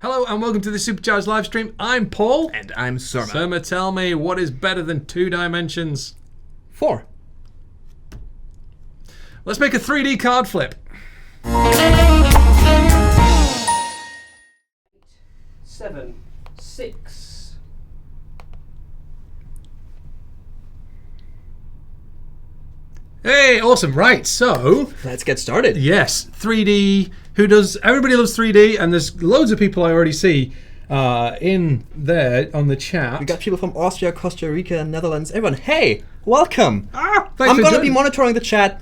Hello and welcome to the Supercharged live stream. I'm Paul. And I'm Surma. Surma, tell me, what is better than 2 dimensions? 4. Let's make a 3D card flip. 7, 6. Hey, awesome. Right, so Let's get started. yes, 3D. Everybody loves 3D, and there's loads of people I already see in there on the chat. We got people from Austria, Costa Rica, Netherlands, everyone. Hey, welcome. Thanks I'm for going to be joining. monitoring the chat,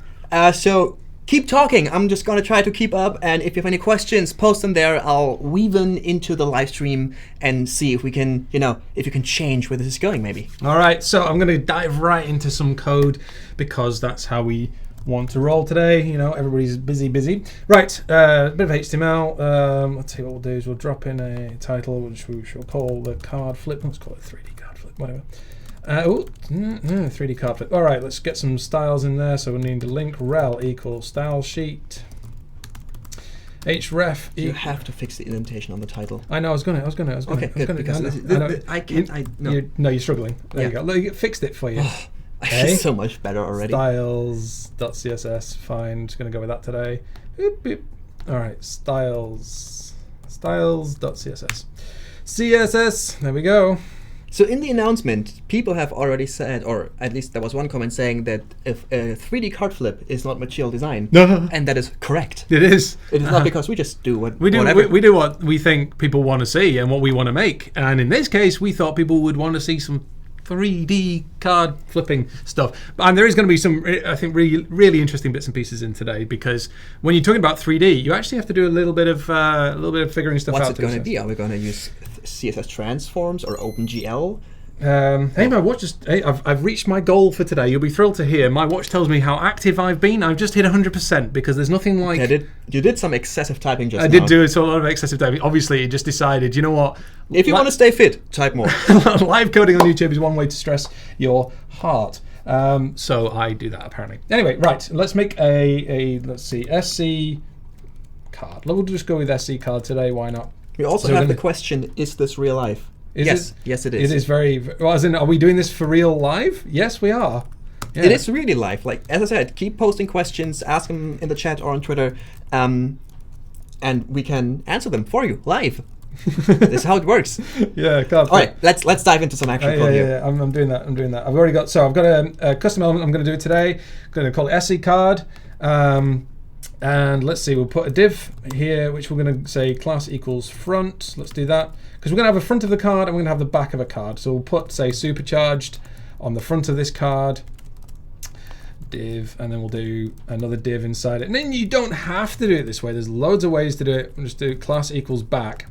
so keep talking. I'm just going to try to keep up, and if you have any questions, post them there. I'll weave them into the live stream and see if we can, if you can change where this is going, maybe. All right, so I'm going to dive right into some code because that's how we want to roll today. Everybody's busy. Right, a bit of HTML. Let's see what we'll do is we'll drop in a title which we shall call the card flip. Let's call it 3D card flip, whatever. 3D card flip. All right, let's get some styles in there. So we need a link rel equals style sheet. href. You have to fix the indentation on the title. I know. I was gonna. Okay, good, because I can't. No. You're struggling. There you Yeah. go. Look, it fixed it for you. Okay. So much better already. Styles.css. Fine. Just gonna go with that today. Boop, boop. All right. Styles.css. CSS. There we go. So in the announcement, people have already said, or at least there was one comment saying that if a 3D card flip is not material design, and that is correct. It is. It is not because we just do what We do. whatever. We do what we think people want to see and what we want to make. And in this case, we thought people would want to see some 3D card flipping stuff. And there is going to be some, I think, really interesting bits and pieces in today, because when you're talking about 3D, you actually have to do a little bit of figuring stuff out. What's it going to be? Are we going to use CSS transforms or OpenGL? Hey, my watch I've reached my goal for today. You'll be thrilled to hear. My watch tells me how active I've been. I've just hit 100% because there's nothing like. You did some excessive typing just now. I did do a lot of excessive typing. Obviously, it just decided, you know what? If you want to stay fit, type more. Live coding on YouTube is one way to stress your heart. So I do that apparently. Anyway, right. Let's make let's see, SC card. We'll just go with SC card today. Why not? We also have the question: is this real life? Yes, it is. It is very. Well, as in, are we doing this for real live? Yes, we are. Yeah. It is really live. Like, as I said, keep posting questions, ask them in the chat or on Twitter, and we can answer them for you live. This is how it works. Yeah, can't. All right, let's dive into some actual code here. Yeah. I'm doing that. I've already got. So I've got a custom element. I'm going to do it today. I'm going to call it SE card. And let's see, we'll put a div here, which we're going to say class equals front. Let's do that, because we're going to have a front of the card and we're going to have the back of a card. So we'll put, say, supercharged on the front of this card, div, and then we'll do another div inside it. And then you don't have to do it this way. There's loads of ways to do it. We'll just do class equals back.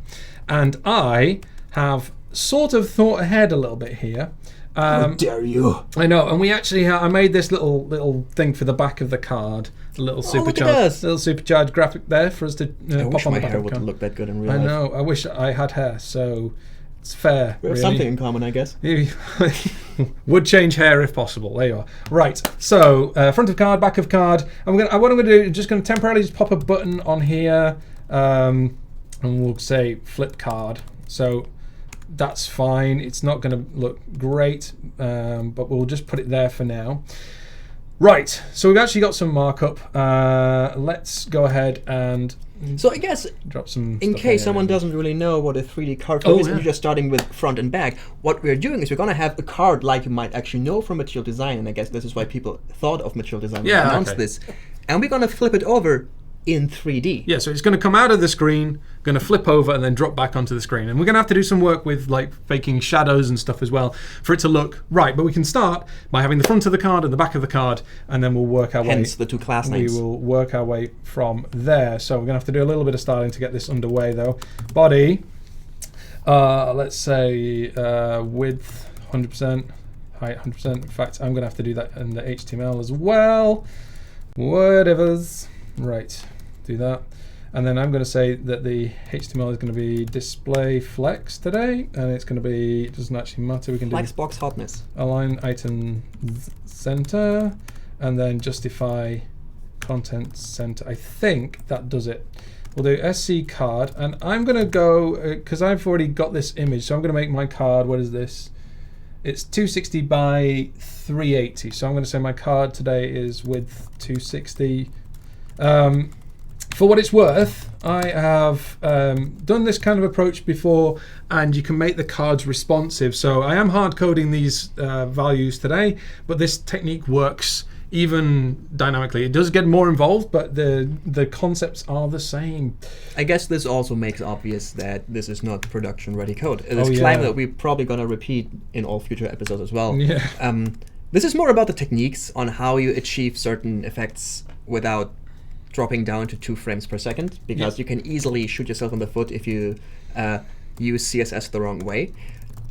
And I have sort of thought ahead a little bit here. How dare you? I know, and we actually I made this little thing for the back of the card, a little supercharged graphic there for us to I pop wish on my the back hair of the would card. look that good in real I life. know. I wish I had hair, so it's fair. We have really. something in common, I guess. Would change hair if possible. There you are. Right. So front of card, back of card. And what I'm going to do is just going to temporarily just pop a button on here, and we'll say flip card. So that's fine. It's not going to look great, but we'll just put it there for now. Right, so we've actually got some markup. Let's go ahead and So I guess, drop some. in case someone doesn't really know what a 3D card flip is, and you're just starting with front and back, what we're doing is we're going to have a card like you might actually know from material design, and I guess this is why people thought of material design when they announced this. And we're going to flip it over in 3D. Yeah, so it's going to come out of the screen, going to flip over, and then drop back onto the screen. And we're going to have to do some work with like faking shadows and stuff as well for it to look right. But we can start by having the front of the card and the back of the card, and then we'll work our way. Hence the two class names. We will work our way from there. So we're going to have to do a little bit of styling to get this underway, though. Body, let's say width 100%, height 100%. In fact, I'm going to have to do that in the HTML as well. Whatever's. Right. Do that, and then I'm going to say that the HTML is going to be display flex today, and it's going to be, it doesn't actually matter, we can do Flexbox hotness. align item center, and then justify content center. I think that does it. we'll do SC card, and I'm going to go, because I've already got this image, so I'm going to make my card, what is this? It's 260 by 380, so I'm going to say my card today is width 260. For what it's worth, I have done this kind of approach before, and you can make the cards responsive. So I am hard coding these values today, but this technique works even dynamically. It does get more involved, but the concepts are the same. I guess this also makes obvious that this is not production-ready code. It's a claim that we're probably going to repeat in all future episodes as well. Yeah. This is more about the techniques on how you achieve certain effects without dropping down to 2 frames per second, because you can easily shoot yourself in the foot if you use CSS the wrong way.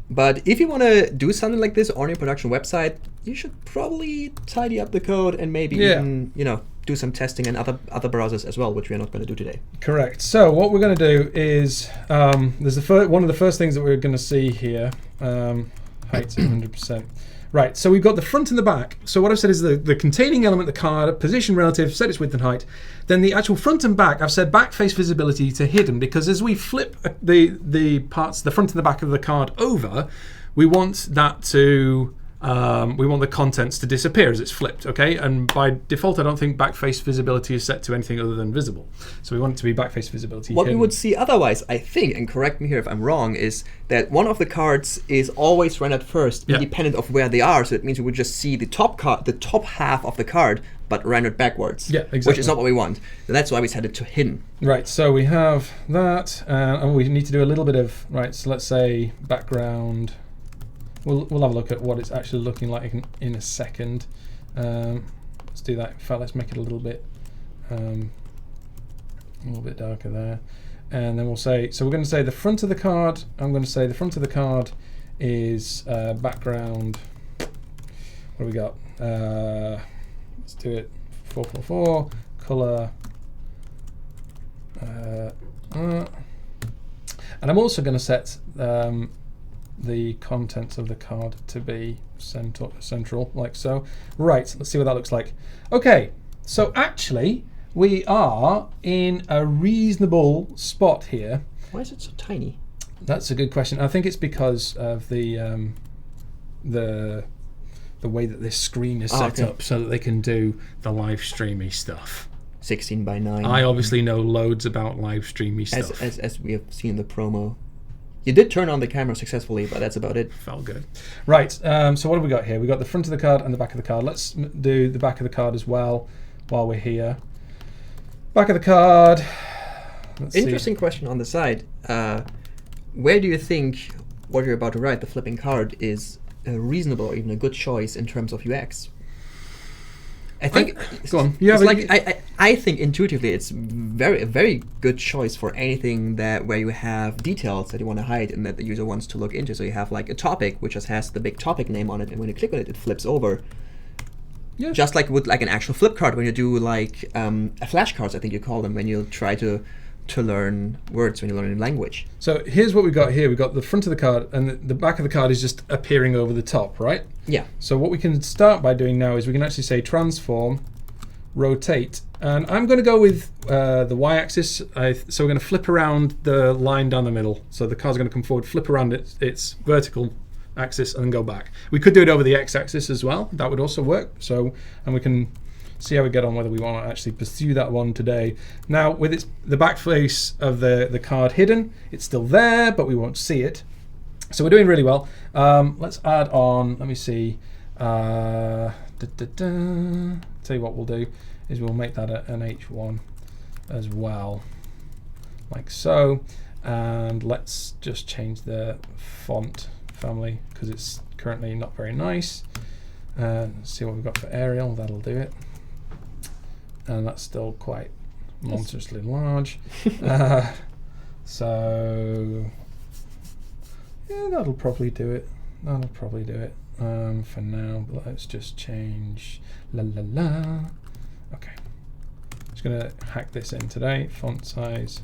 But if you want to do something like this on your production website, you should probably tidy up the code and maybe even, do some testing in other browsers as well, which we're not going to do today. Correct. So what we're going to do is, there's one of the first things that we're going to see here, height 100%. Right, so we've got the front and the back. So what I've said is the containing element, the card, position relative, set its width and height. Then the actual front and back, I've set back face visibility to hidden, because as we flip the parts, the front and the back of the card over, we want that to, we want the contents to disappear as it's flipped, okay? And by default, I don't think back face visibility is set to anything other than visible. So we want it to be back face visibility What hidden. we would see otherwise, I think, and correct me here if I'm wrong, is that one of the cards is always rendered first, independent of where they are. So it means we would just see the top half of the card, but rendered backwards. Yeah, exactly. Which is not what we want. And that's why we set it to hidden. Right, so we have that, and we need to do a little bit of, right, so let's say background. We'll have a look at what it's actually looking like in a second. Let's do that. In fact, let's make it a little bit darker there. And then we'll say, so we're going to say the front of the card, I'm going to say the front of the card is background. What do we got? Let's do it 444, color. And I'm also going to set the contents of the card to be central, like so. Right, let's see what that looks like. Okay, so actually we are in a reasonable spot here. Why is it so tiny? That's a good question. I think it's because of the way that this screen is set up so that they can do the live streamy stuff. 16 by 9. I obviously know loads about live streamy stuff. As we have seen in the promo. You did turn on the camera successfully, but that's about it. Felt good. Right, so what have we got here? We've got the front of the card and the back of the card. Let's do the back of the card as well while we're here. Back of the card. Interesting question on the side. Where do you think what you're about to write, the flipping card, is a reasonable or even a good choice in terms of UX? I think go on. I think intuitively it's a very good choice for anything where you have details that you want to hide and that the user wants to look into. So you have like a topic which just has the big topic name on it, and when you click on it, it flips over. Yeah. Just like with like an actual flip card when you do like flashcards, I think you call them, when you try to learn words when you learn a language. So here's what we've got here. We've got the front of the card, and the back of the card is just appearing over the top, right? Yeah. So what we can start by doing now is we can actually say transform, rotate, and I'm going to go with the y-axis. So we're going to flip around the line down the middle. So the card's going to come forward, flip around its vertical axis, and then go back. We could do it over the x-axis as well. That would also work. So, and we can see how we get on, whether we want to actually pursue that one today. Now, with the back face of the card hidden, it's still there, but we won't see it. So we're doing really well. Let's add on, let me see. Tell you what we'll do is we'll make that an H1 as well, like so. And let's just change the font family because it's currently not very nice. Let's see what we've got for Arial, that'll do it. And that's still quite monstrously large. So yeah, that'll probably do it. For now, but let's just change Okay, just gonna hack this in today. Font size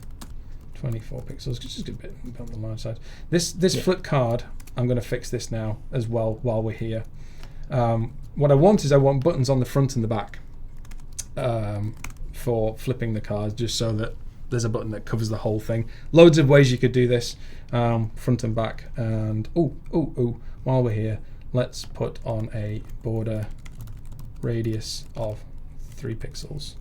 24 pixels, just a bit on the large side. This flip card, I'm gonna fix this now as well while we're here. What I want is buttons on the front and the back for flipping the cards, just so that there's a button that covers the whole thing. Loads of ways you could do this, front and back. And while we're here, let's put on a border radius of 3 pixels.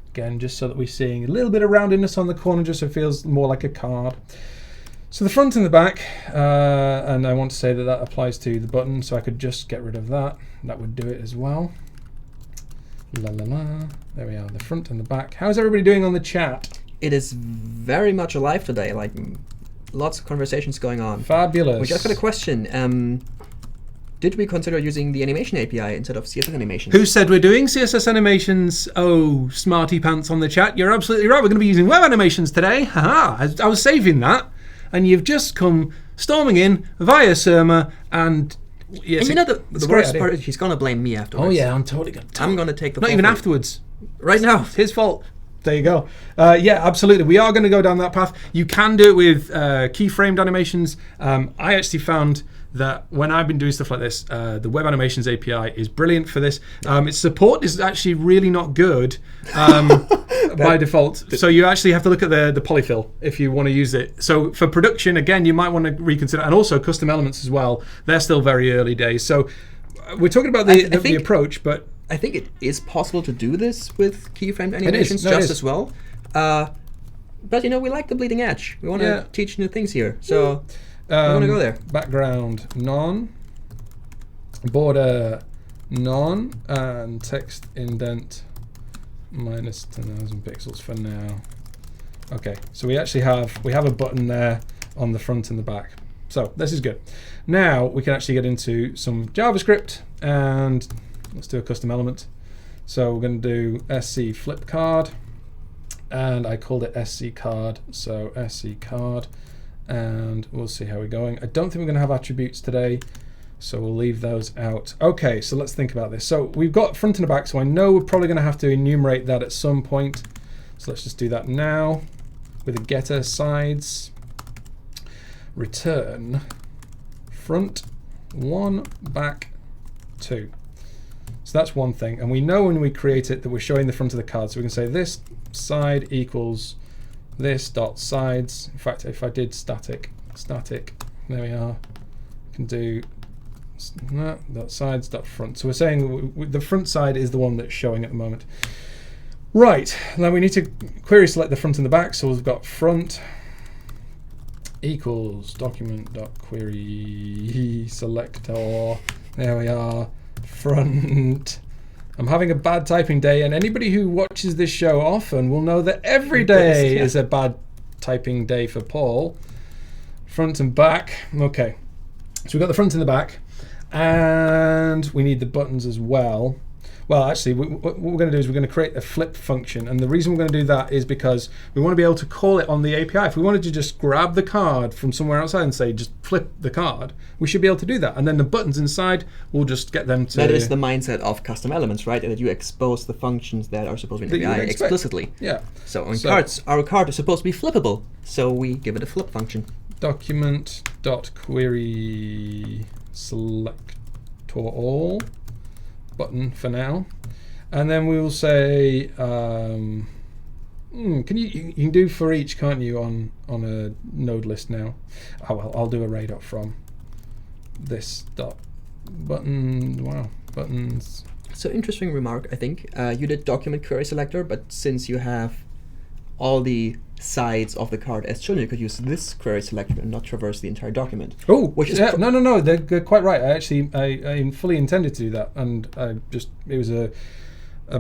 Again, just so that we're seeing a little bit of roundedness on the corner, just so it feels more like a card. So the front and the back, and I want to say that that applies to the button, so I could just get rid of that. That would do it as well. La la la. There we are, the front and the back. How's everybody doing on the chat? It is very much alive today, like lots of conversations going on. Fabulous. We just got a question. Did we consider using the animation API instead of CSS animations? Who said we're doing CSS animations? Oh, smarty pants on the chat. You're absolutely right. We're going to be using web animations today. Haha. I was saving that. And you've just come storming in via Surma and... Yeah, and you know the worst part is he's going to blame me afterwards. Oh yeah, I'm totally going to... I'm going to take the Not even afterwards. Right now. It's his fault. There you go. Yeah, absolutely. We are going to go down that path. You can do it with keyframed animations. I actually found that when I've been doing stuff like this, the Web Animations API is brilliant for this. Its support is actually really not good by default. So you actually have to look at the polyfill if you want to use it. So for production, again, you might want to reconsider. And also custom elements as well. They're still very early days. So we're talking about the approach, but... I think it is possible to do this with keyframed animations just as well. But you know, we like the bleeding edge. We want to teach new things here. So we're going to go there. Background none, border none, and text indent minus 10,000 pixels for now. Okay, so we actually have a button there on the front and the back. So this is good. Now we can actually get into some JavaScript and let's do a custom element. So we're going to do SC flip card, and I called it SC card. So SC card, and we'll see how we're going. I don't think we're going to have attributes today, so we'll leave those out. Okay, so let's think about this. So we've got front and back, so I know we're probably going to have to enumerate that at some point. So let's just do that now with a getter sides. Return front 1, back 2. So that's one thing, and we know when we create it that we're showing the front of the card. So we can say this side equals this dot sides. In fact, if I did static, there we are. We can do dot sides dot front. So we're saying the front side is the one that's showing at the moment. Right, now we need to query select the front and the back. So we've got front equals document.query selector. There we are. Front. I'm having a bad typing day, and anybody who watches this show often will know that every day is a bad typing day for Paul. Front and back. Okay, so we've got the front and the back, and we need the buttons as well. Well, actually, what we're going to do is we're going to create a flip function, and the reason we're going to do that is because we want to be able to call it on the API. If we wanted to just grab the card from somewhere outside and say just flip the card, we should be able to do that, and then the buttons inside, we'll just get them to... That is the mindset of custom elements, right? That you expose the functions that are supposed to be in the API explicitly. Yeah. So on cards, our card is supposed to be flippable, so we give it a flip function. Document.query selector all button for now, and then we will say you can do for each, can't you, on a node list now. Oh well, I'll do array dot from this dot button. Wow, buttons. So interesting remark, I think. You did document query selector, but since you have all the sides of the card as children, you could use this query selector and not traverse the entire document. Oh, which is no, they're quite right. I fully intended to do that, and it was a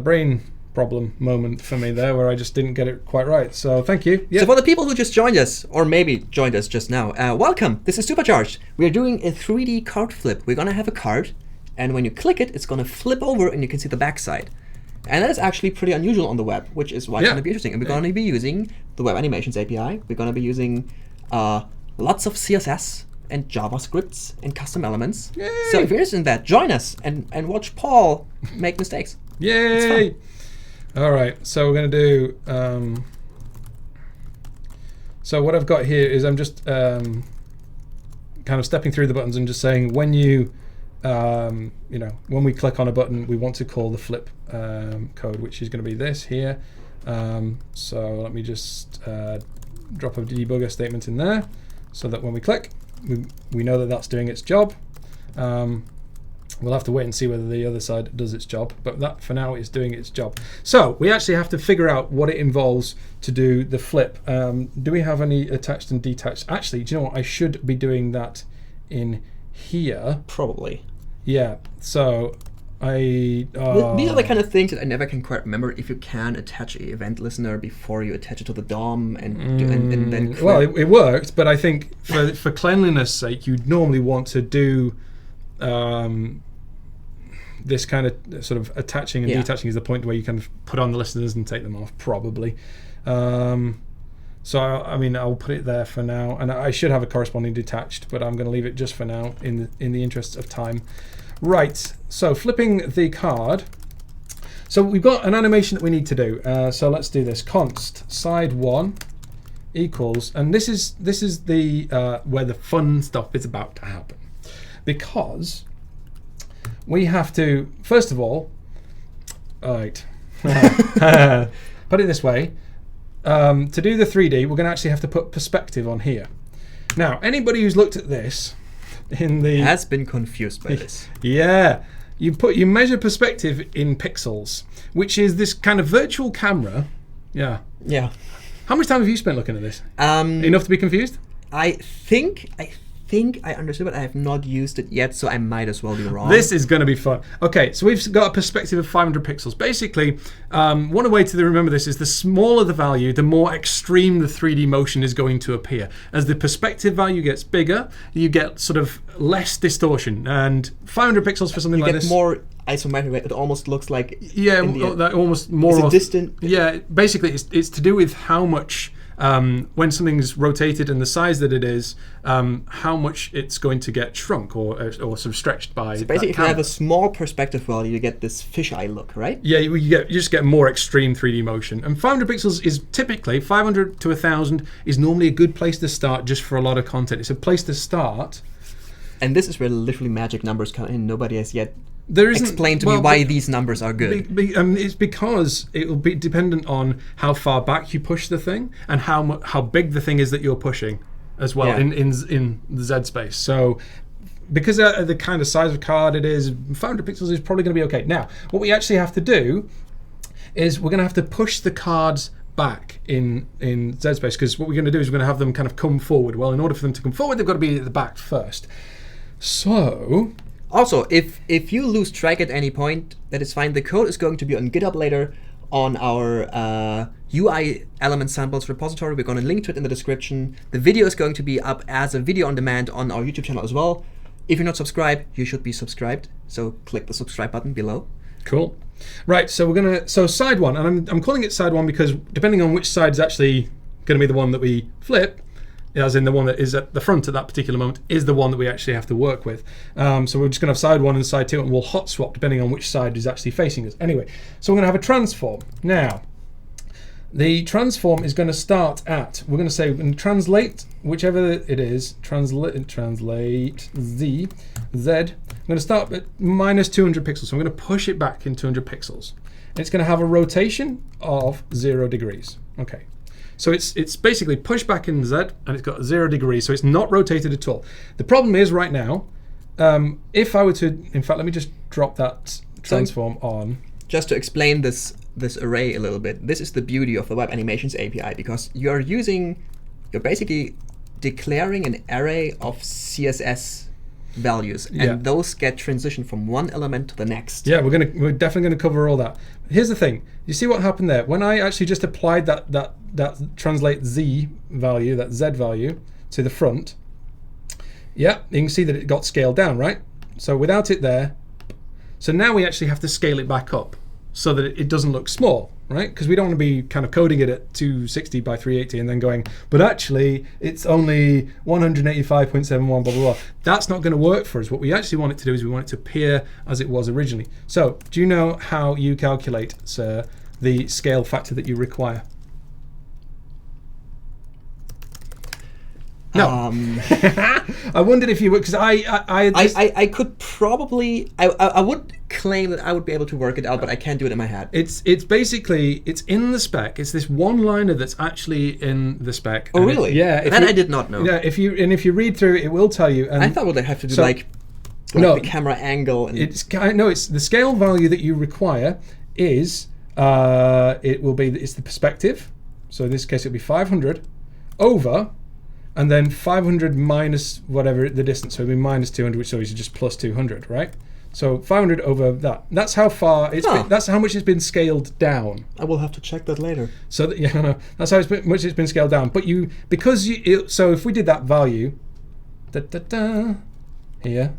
brain problem moment for me there where I just didn't get it quite right. So thank you. Yeah. So for the people who just joined us, or maybe joined us just now, welcome. This is Supercharged. We are doing a 3D card flip. We're gonna have a card, and when you click it, it's gonna flip over, and you can see the backside. And that is actually pretty unusual on the web, which is why it's going to be interesting. And we're going to be using the Web Animations API. We're going to be using lots of CSS and JavaScripts and custom elements. Yay! So if you're interested in that, join us and watch Paul make mistakes. Yay! All right, so we're going to do... so what I've got here is I'm just kind of stepping through the buttons and just saying when you... when we click on a button, we want to call the flip code, which is going to be this here, So let me just drop a debugger statement in there so that when we click, we know that that's doing its job. We'll have to wait and see whether the other side does its job, but that for now is doing its job. So we actually have to figure out what it involves to do the flip. Do we have any attached and detached? Actually, do you know what? I should be doing that in here. Probably. Yeah, so These are the kind of things that I never can quite remember if you can attach an event listener before you attach it to the DOM and then... Well, it worked, but I think for cleanliness sake, you'd normally want to do this kind of sort of attaching and detaching is the point where you kind of put on the listeners and take them off, probably. So, I mean, I'll put it there for now, and I should have a corresponding detached, but I'm going to leave it just for now in the interests of time. Right, so flipping the card. So we've got an animation that we need to do. So let's do this. Const side1 equals, and this is the where the fun stuff is about to happen, because we have to first of all, right, put it this way. To do the 3D, we're going to actually have to put perspective on here. Now, anybody who's looked at this has been confused by this. Yeah, you measure perspective in pixels, which is this kind of virtual camera. Yeah. Yeah. How much time have you spent looking at this? Enough to be confused? I think I understood, but I have not used it yet, so I might as well be wrong. This is going to be fun. Okay, so we've got a perspective of 500 pixels. Basically, one way to remember this is the smaller the value, the more extreme the 3D motion is going to appear. As the perspective value gets bigger, you get sort of less distortion. And 500 pixels for something like this... You get more isometric. It almost looks like... Yeah, that almost more... Is it distant? Yeah, basically, it's to do with how much... when something's rotated and the size that it is, how much it's going to get shrunk or sort of stretched by. So basically, if you have a small perspective value, you get this fisheye look, right? Yeah, you just get more extreme 3D motion. And 500 pixels is typically 500 to 1,000 is normally a good place to start just for a lot of content. It's a place to start. And this is where literally magic numbers come in. Nobody has yet explained to me why these numbers are good. It's because it will be dependent on how far back you push the thing and how big the thing is that you're pushing as well in the Z space. So because of the kind of size of card it is, 500 pixels is probably going to be okay. Now, what we actually have to do is we're going to have to push the cards back in Z space, because what we're going to do is we're going to have them kind of come forward. Well, in order for them to come forward, they've got to be at the back first. So... Also, if you lose track at any point, that is fine. The code is going to be on GitHub later on our UI element samples repository. We're going to link to it in the description. The video is going to be up as a video on demand on our YouTube channel as well. If you're not subscribed, you should be subscribed. So click the subscribe button below. Cool. Right, so we're going to... So side one, and I'm calling it side one because depending on which side is actually going to be the one that we flip, as in the one that is at the front at that particular moment, is the one that we actually have to work with. So we're just going to have side one and side two, and we'll hot swap depending on which side is actually facing us. Anyway, so we're going to have a transform. Now, the transform is going to start at, we're going to say, we're going to translate whichever it is, translate Z. I'm going to start at minus 200 pixels. So I'm going to push it back in 200 pixels. And it's going to have a rotation of 0 degrees. Okay. So it's basically pushed back in Z, and it's got 0 degrees, so it's not rotated at all. The problem is right now, if I were to, in fact, let me just drop that transform on. Just to explain this array a little bit, this is the beauty of the Web Animations API, because you're basically declaring an array of CSS values, and those get transitioned from one element to the next. Yeah, we're definitely going to cover all that. Here's the thing. You see what happened there? When I actually just applied that translate Z value, that Z value, to the front, yeah, you can see that it got scaled down, right? So without it there, so now we actually have to scale it back up so that it doesn't look small, right? Because we don't want to be kind of coding it at 260 by 380 and then going, but actually it's only 185.71, blah, blah, blah. That's not going to work for us. What we actually want it to do is we want it to appear as it was originally. So do you know how you calculate, sir, the scale factor that you require? No. I wondered if you would, because I could probably, I would claim that I would be able to work it out, but I can't do it in my head. It's basically, it's in the spec. It's this one-liner that's actually in the spec. Oh, really? Yeah. That I did not know. Yeah, if you read through it, it will tell you. And I thought they'd have to do the camera angle. And it's the scale value that you require is, it's the perspective. So in this case, it'll be 500 over, and then 500 minus whatever the distance. So it'll be minus 200, which is obviously just plus 200, right? So 500 over that. That's how far it's been, that's how much it's been scaled down. I will have to check that later. So that's how much it's been scaled down. But so if we did that value, here,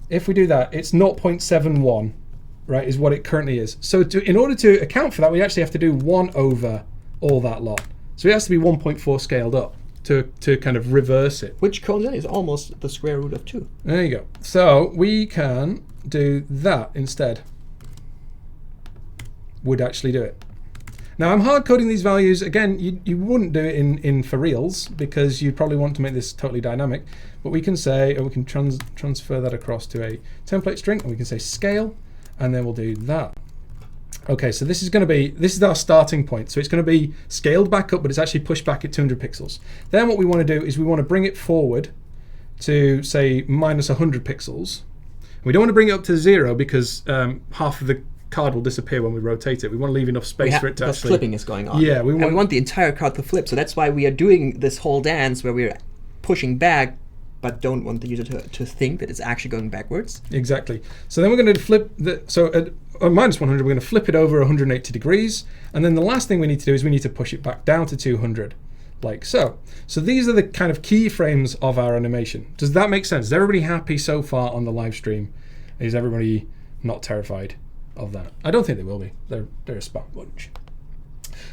if we do that, it's 0.71, right? Is what it currently is. So in order to account for that, we actually have to do 1 over all that lot. So it has to be 1.4 scaled up to kind of reverse it. Which coincidentally is almost the square root of 2. There you go. So we can do that instead. Would actually do it. Now I'm hard coding these values. Again, you wouldn't do it in for reals because you probably want to make this totally dynamic. But we can say, or we can transfer that across to a template string, and we can say scale, and then we'll do that. Okay, so this is our starting point. So it's going to be scaled back up, but it's actually pushed back at 200 pixels. Then what we want to do is we want to bring it forward to, say, minus 100 pixels. We don't want to bring it up to 0 because half of the card will disappear when we rotate it. We want to leave enough space for it to actually... flipping is going on. Yeah, we want the entire card to flip. So that's why we are doing this whole dance where we're pushing back, but don't want the user to think that it's actually going backwards. Exactly. So then we're going to flip at minus 100, we're going to flip it over 180 degrees. And then the last thing we need to do is we need to push it back down to 200, like so. So these are the kind of keyframes of our animation. Does that make sense? Is everybody happy so far on the live stream? Is everybody not terrified of that? I don't think they will be. They're a smart bunch.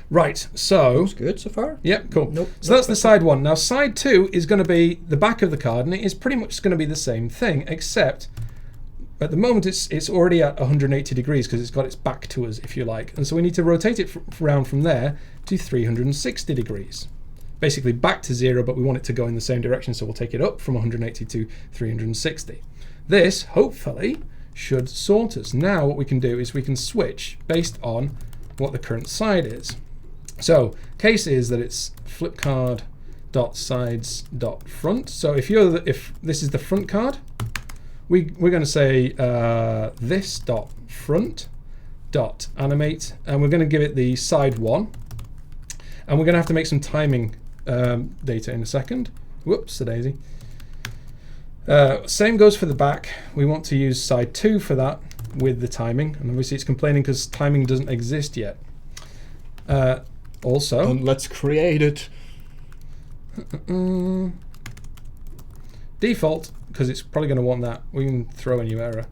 Right, so... Looks good so far? Yep, cool. So that's the side one. Now side 2 is going to be the back of the card, and it is pretty much going to be the same thing, except at the moment it's already at 180 degrees because it's got its back to us, if you like. And so we need to rotate it around from there to 360 degrees. Basically back to 0, but we want it to go in the same direction, so we'll take it up from 180 to 360. This, hopefully, should sort us. Now what we can do is we can switch based on what the current side is. So case is that it's flipcard.sides.front. So if this is the front card, we're going to say this.front.animate, and we're going to give it the side 1, and we're going to have to make some timing data in a second. Whoops, a daisy. Same goes for the back. We want to use side 2 for that with the timing, and obviously it's complaining because timing doesn't exist yet. Also, let's create it. Default, because it's probably going to want that. We can throw a new error.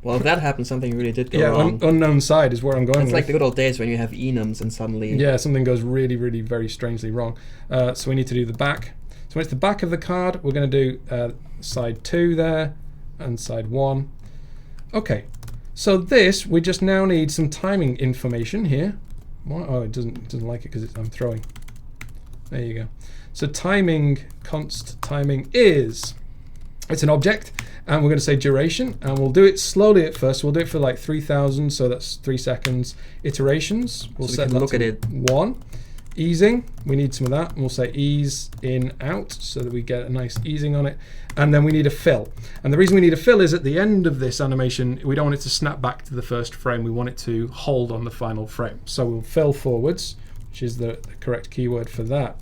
Well, if that happens, something really did go wrong. Unknown side is where I'm going. It's like the good old days when you have enums and suddenly... Yeah, something goes really, really, very strangely wrong. So we need to do the back. So when it's the back of the card, we're going to do side 2 there and side 1. Okay. So this, we just now need some timing information here. Oh, it doesn't like it because I'm throwing. There you go. So timing, const timing is, it's an object, and we're going to say duration, and we'll do it slowly at first. We'll do it for like 3,000, so that's 3 seconds. Iterations, we'll set that to 1. Easing, we need some of that, and we'll say ease in out so that we get a nice easing on it. And then we need a fill. And the reason we need a fill is at the end of this animation, we don't want it to snap back to the first frame. We want it to hold on the final frame. So we'll fill forwards, which is the correct keyword for that.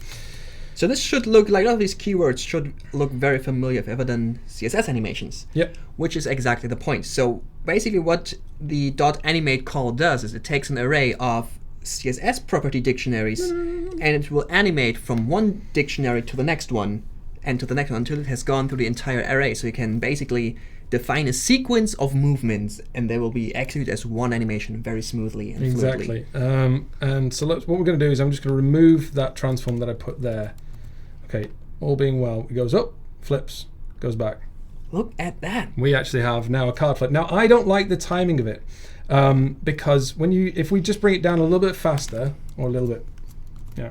So this should look like, all of these keywords should look very familiar if you've ever done CSS animations. Yep. Which is exactly the point. So basically what the .animate call does is it takes an array of CSS property dictionaries and it will animate from one dictionary to the next one and to the next one until it has gone through the entire array. So you can basically define a sequence of movements and they will be executed as one animation very smoothly and exactly. And so what we're going to do is I'm just going to remove that transform that I put there. Okay, all being well, it goes up, flips, goes back. Look at that. We actually have now a card flip. Now I don't like the timing of it. Because if we just bring it down a little bit faster, or a little bit, yeah,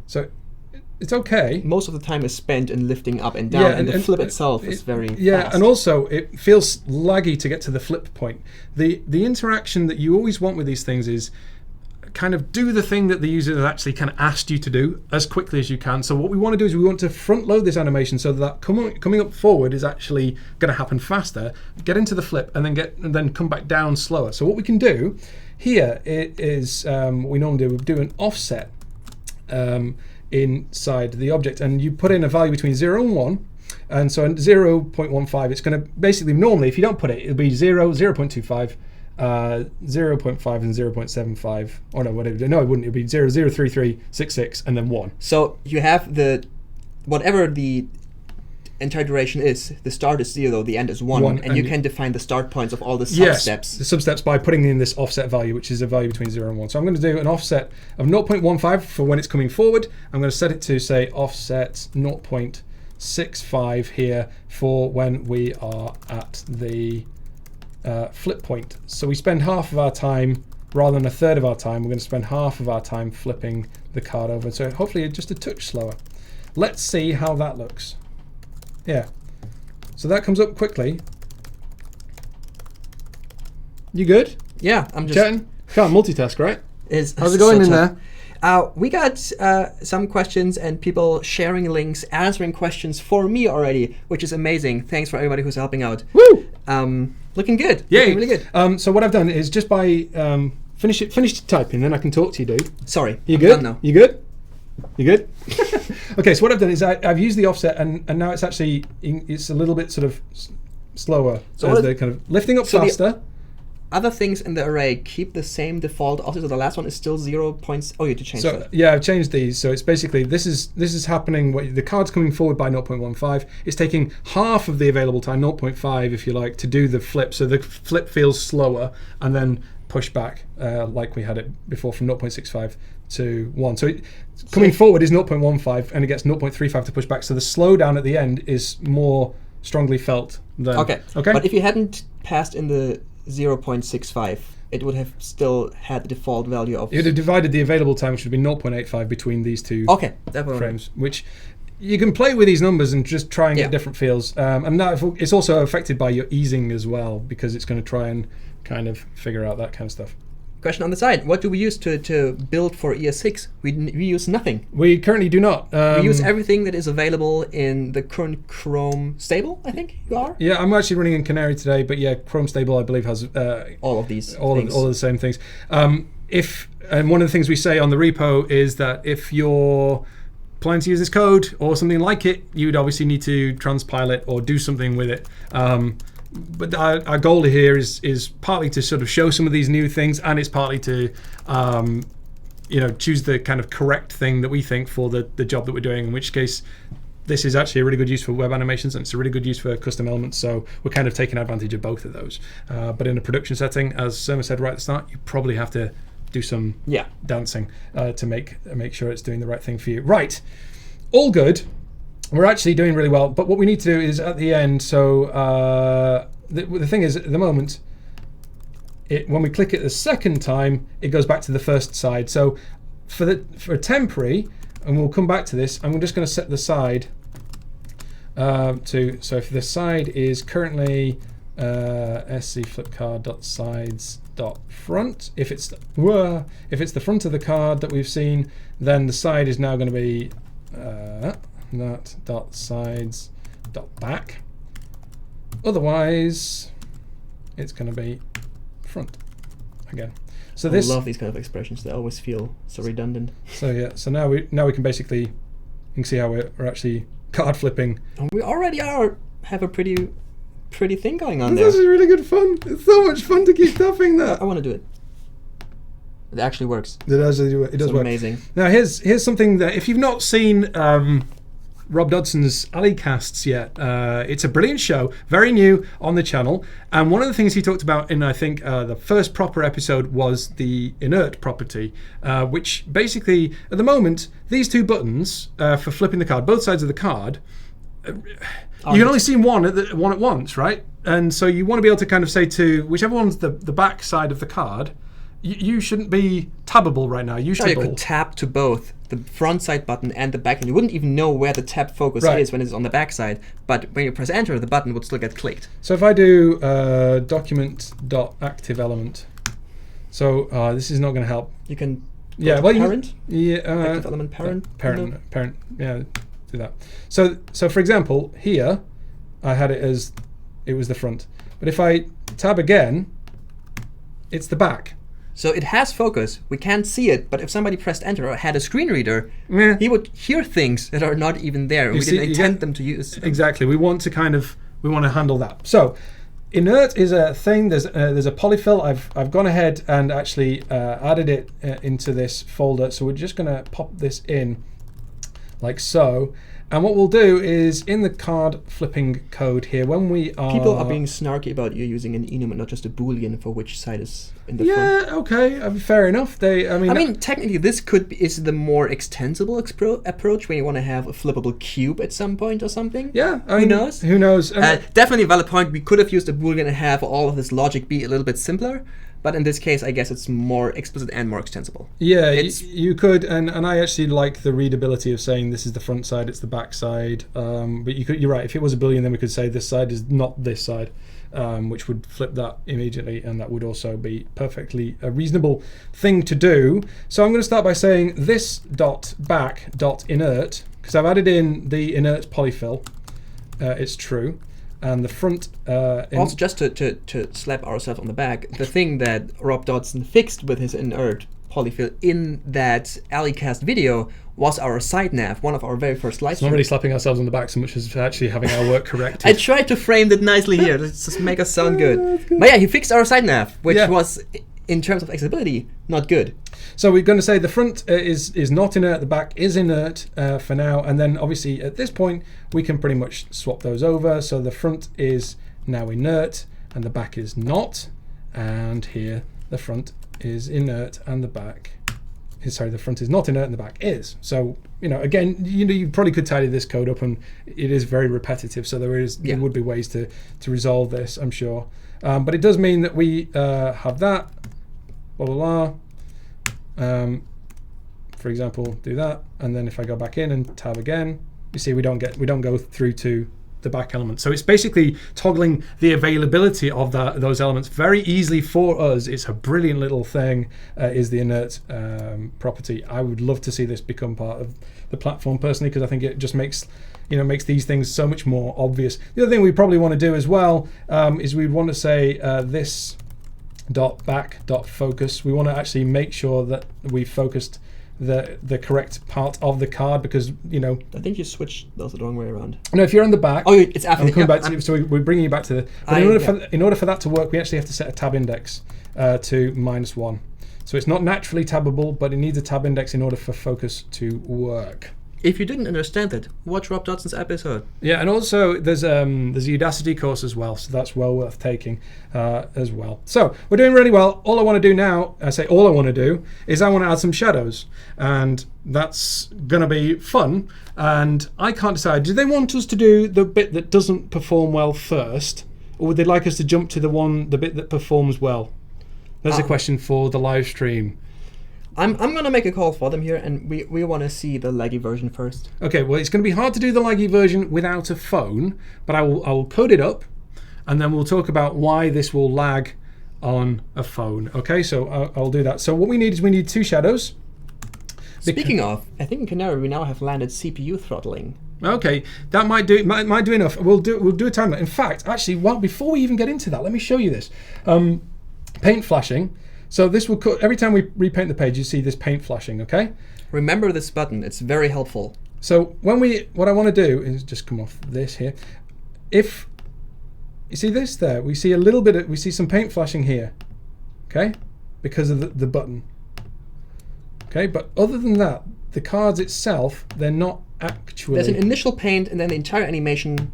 So it's okay. Most of the time is spent in lifting up and down, and the flip itself is very fast. And also it feels laggy to get to the flip point. The interaction that you always want with these things is kind of do the thing that the user has actually kind of asked you to do as quickly as you can. So what we want to do is we want to front load this animation so that coming up forward is actually going to happen faster, get into the flip, and then come back down slower. So what we can do here is what we normally do, we do an offset inside the object, and you put in a value between 0 and 1. And so 0.15, it's going to basically, normally if you don't put it, it'll be 0, 0.25, 0.5 and 0.75, or no, whatever. No, it wouldn't. It would be 0, 0, 3, 3, 6, 6, and then 1. So you have whatever the entire duration is, the start is 0, the end is 1, and you can define the start points of all the sub-steps. Yes, the sub-steps by putting in this offset value, which is a value between 0 and 1. So I'm going to do an offset of 0.15 for when it's coming forward. I'm going to set it to, say, offset 0.65 here for when we are at the flip point. So we spend half of our time, rather than a third of our time, we're going to spend half of our time flipping the card over. So hopefully just a touch slower. Let's see how that looks. Yeah. So that comes up quickly. You good? Yeah, I'm just chatting. Can't multitask, right? How's it going in there? We got some questions and people sharing links, answering questions for me already, which is amazing. Thanks for everybody who's helping out. Woo! Looking good. Yeah, looking really good. So what I've done is just by finish typing, then I can talk to you, dude. Sorry, you I'm good? done now. You good? You good? Okay, so what I've done is I've used the offset, and now it's actually it's a little bit sort of slower. So they're kind of lifting up faster. Other things in the array keep the same default offset. So the last one is still 0 points. Oh, you had to change that. Yeah, I've changed these. So it's basically this is happening. The card's coming forward by 0.15. It's taking half of the available time, 0.5 if you like, to do the flip. So the flip feels slower, and then push back like we had it before from 0.65 to 1. So coming forward is 0.15, and it gets 0.35 to push back. So the slowdown at the end is more strongly felt than. Okay. But if you hadn't passed in the 0.65, it would have still had the default value of. It would have divided the available time, which would be 0.85 between these two frames, which you can play with these numbers and just try and get different feels. And that it's also affected by your easing as well, because it's going to try and kind of figure out that kind of stuff. Question on the side: what do we use to build for ES6? We use nothing. We currently do not. We use everything that is available in the current Chrome stable. I think you are. Yeah, I'm actually running in Canary today, but yeah, Chrome stable I believe has all of these, all of the same things. And one of the things we say on the repo is that if you're planning to use this code or something like it, you'd obviously need to transpile it or do something with it. But our goal here is partly to sort of show some of these new things, and it's partly to choose the kind of correct thing that we think for the job that we're doing, in which case this is actually a really good use for web animations, and it's a really good use for custom elements, so we're kind of taking advantage of both of those. But in a production setting, as Surma said right at the start, you probably have to do some dancing to make sure it's doing the right thing for you. Right, all good. We're actually doing really well, but what we need to do is at the end, so the thing is, at the moment, when we click it the second time, it goes back to the first side. So for temporary, and we'll come back to this, I'm just going to set the side so if the side is currently scflipcard.sides.front, if it's the front of the card that we've seen, then the side is now going to be that.sides.back. Otherwise, it's going to be front again. So I love these kind of expressions. They always feel so redundant. So yeah. So now we can basically, you can see how we're actually card flipping. And we already have a pretty thing going on there. This is really good fun. It's so much fun to keep tapping that. I want to do it. It actually works. It does work. Amazing. Now here's something that if you've not seen Rob Dodson's Alleycasts yet, it's a brilliant show, very new on the channel, and one of the things he talked about in I think the first proper episode was the inert property, which basically at the moment these two buttons for flipping the card, both sides of the card, you can only see one at once, right? And so you want to be able to kind of say to whichever one's the back side of the card, you shouldn't be tabbable right now, usable. You could tap to both the front side button and the back, and you wouldn't even know where the tab focus is when it's on the back side. But when you press enter, the button would still get clicked. So if I do document.activeElement, so this is not going to help. You can parent. Active element parent. Parent. Yeah, do that. So for example, here I had it as it was the front, but if I tab again, it's the back. So it has focus. We can't see it, but if somebody pressed enter or had a screen reader, he would hear things that are not even there. We didn't intend them to use. Exactly. We want to handle that. So inert is a thing. There's a polyfill. I've gone ahead and actually added it into this folder. So we're just going to pop this in like so. And what we'll do is in the card flipping code here, when we are... People are being snarky about you using an enum and not just a boolean for which side is in the front. Yeah, okay, fair enough. I mean, technically this is the more extensible approach when you want to have a flippable cube at some point or something. Yeah, who knows? Who knows? Definitely a valid point. We could have used a boolean and have all of this logic be a little bit simpler. But in this case, I guess it's more explicit and more extensible. Yeah, you could, and I actually like the readability of saying this is the front side, it's the back side. But you're right. If it was a boolean, then we could say this side is not this side, which would flip that immediately, and that would also be perfectly a reasonable thing to do. So I'm going to start by saying this .back.inert, because I've added in the inert polyfill. It's true. And the front... also, just to slap ourselves on the back, the thing that Rob Dodson fixed with his inert polyfill in that Alleycast video was our side nav, one of our very first live streams. It's not really slapping ourselves on the back so much as actually having our work corrected. I tried to frame it nicely here. Let's just make us sound good. But yeah, he fixed our side nav, which was, in terms of accessibility, not good. So we're going to say the front is not inert, the back is inert for now, and then obviously at this point we can pretty much swap those over. So the front is now inert and the back is not, and here the front is inert and the back is, sorry, the front is not inert and the back is. So again, you probably could tidy this code up, and it is very repetitive. So there would be ways to resolve this, I'm sure. But it does mean that we have that, blah blah blah. For example, do that, and then if I go back in and tab again, you see we don't go through to the back element. So it's basically toggling the availability of those elements very easily for us. It's a brilliant little thing. Is the inert property. I would love to see this become part of the platform personally, because I think it just makes these things so much more obvious. The other thing we probably want to do as well is we want to say this .back.focus. We want to actually make sure that we focused the correct part of the card, because I think you switched those the wrong way around. No, if you're on the back. Oh, it's after. I'm coming back to you, so we're bringing you back to the. But in order for that to work, we actually have to set a tab index to -1. So it's not naturally tabbable, but it needs a tab index in order for focus to work. If you didn't understand that, watch Rob Dodson's episode. Yeah, and also there's a Udacity course as well, so that's well worth taking as well. So we're doing really well. All I want to do now, is I want to add some shadows, and that's going to be fun. And I can't decide. Do they want us to do the bit that doesn't perform well first, or would they like us to jump to the bit that performs well? There's a question for the live stream. I'm going to make a call for them here, and we want to see the laggy version first. Okay, well, it's going to be hard to do the laggy version without a phone, but I will code it up, and then we'll talk about why this will lag on a phone. Okay, so I'll do that. So what we need 2 shadows. Speaking of, I think in Canary we now have landed CPU throttling. Okay, that might do enough. We'll do a timer. In fact, actually, before we even get into that, let me show you this. Paint flashing. So this will every time we repaint the page, you see this paint flashing. Okay. Remember this button; it's very helpful. So what I want to do is just come off this here. If you see this there, we see we see some paint flashing here. Okay, because of the button. Okay, but other than that, the cards itself, they're not actually. There's an initial paint, and then the entire animation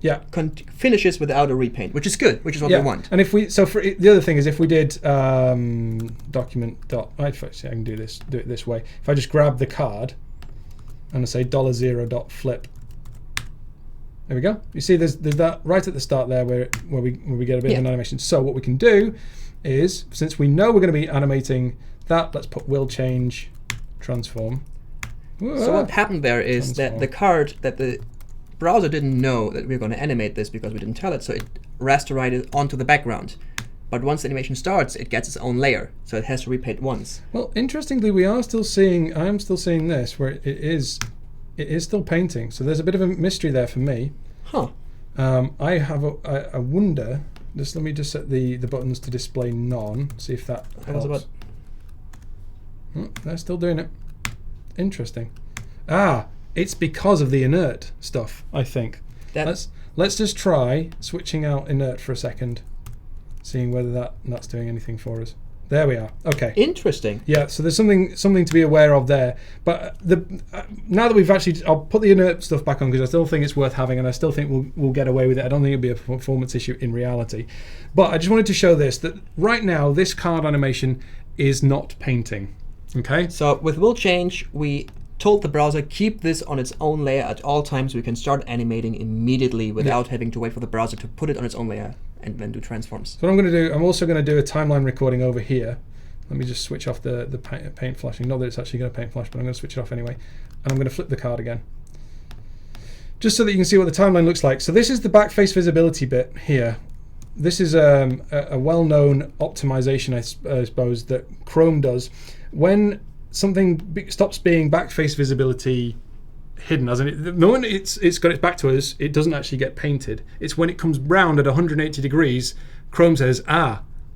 finishes without a repaint, which is good, which is what we want. And the other thing is, if we did document. Actually, I can do it this way. If I just grab the card and I say $0.flip. There we go. You see, there's that right at the start there where we get a bit of an animation. So what we can do is, since we know we're going to be animating that. Let's put will change transform. So what happened there is that the card that the browser didn't know that we were going to animate this because we didn't tell it, so it rasterized it onto the background. But once the animation starts, it gets its own layer, so it has to repaint once. Well, interestingly, I am still seeing this where it is still painting. So there's a bit of a mystery there for me. Huh. I have a wonder. Let me just set the buttons to display none. See if that helps. They're still doing it. Interesting. It's because of the inert stuff, I think. Let's just try switching out inert for a second, seeing whether that's doing anything for us. There we are. Okay. Interesting. Yeah, so there's something to be aware of there. But now that we've actually, I'll put the inert stuff back on because I still think it's worth having, and I still think we'll get away with it. I don't think it'll be a performance issue in reality. But I just wanted to show this, that right now this card animation is not painting. Okay. So with will change, we told the browser keep this on its own layer at all times. So we can start animating immediately without having to wait for the browser to put it on its own layer and then do transforms. So what I'm going to do, I'm also going to do a timeline recording over here. Let me just switch off the paint flashing. Not that it's actually going to paint flash, but I'm going to switch it off anyway. And I'm going to flip the card again, just so that you can see what the timeline looks like. So this is the backface visibility bit here. This is a well-known optimization, I suppose, that Chrome does. When something stops being backface visibility hidden, as in the moment it's got its back to us, it doesn't actually get painted. It's when it comes round at 180 degrees, Chrome says,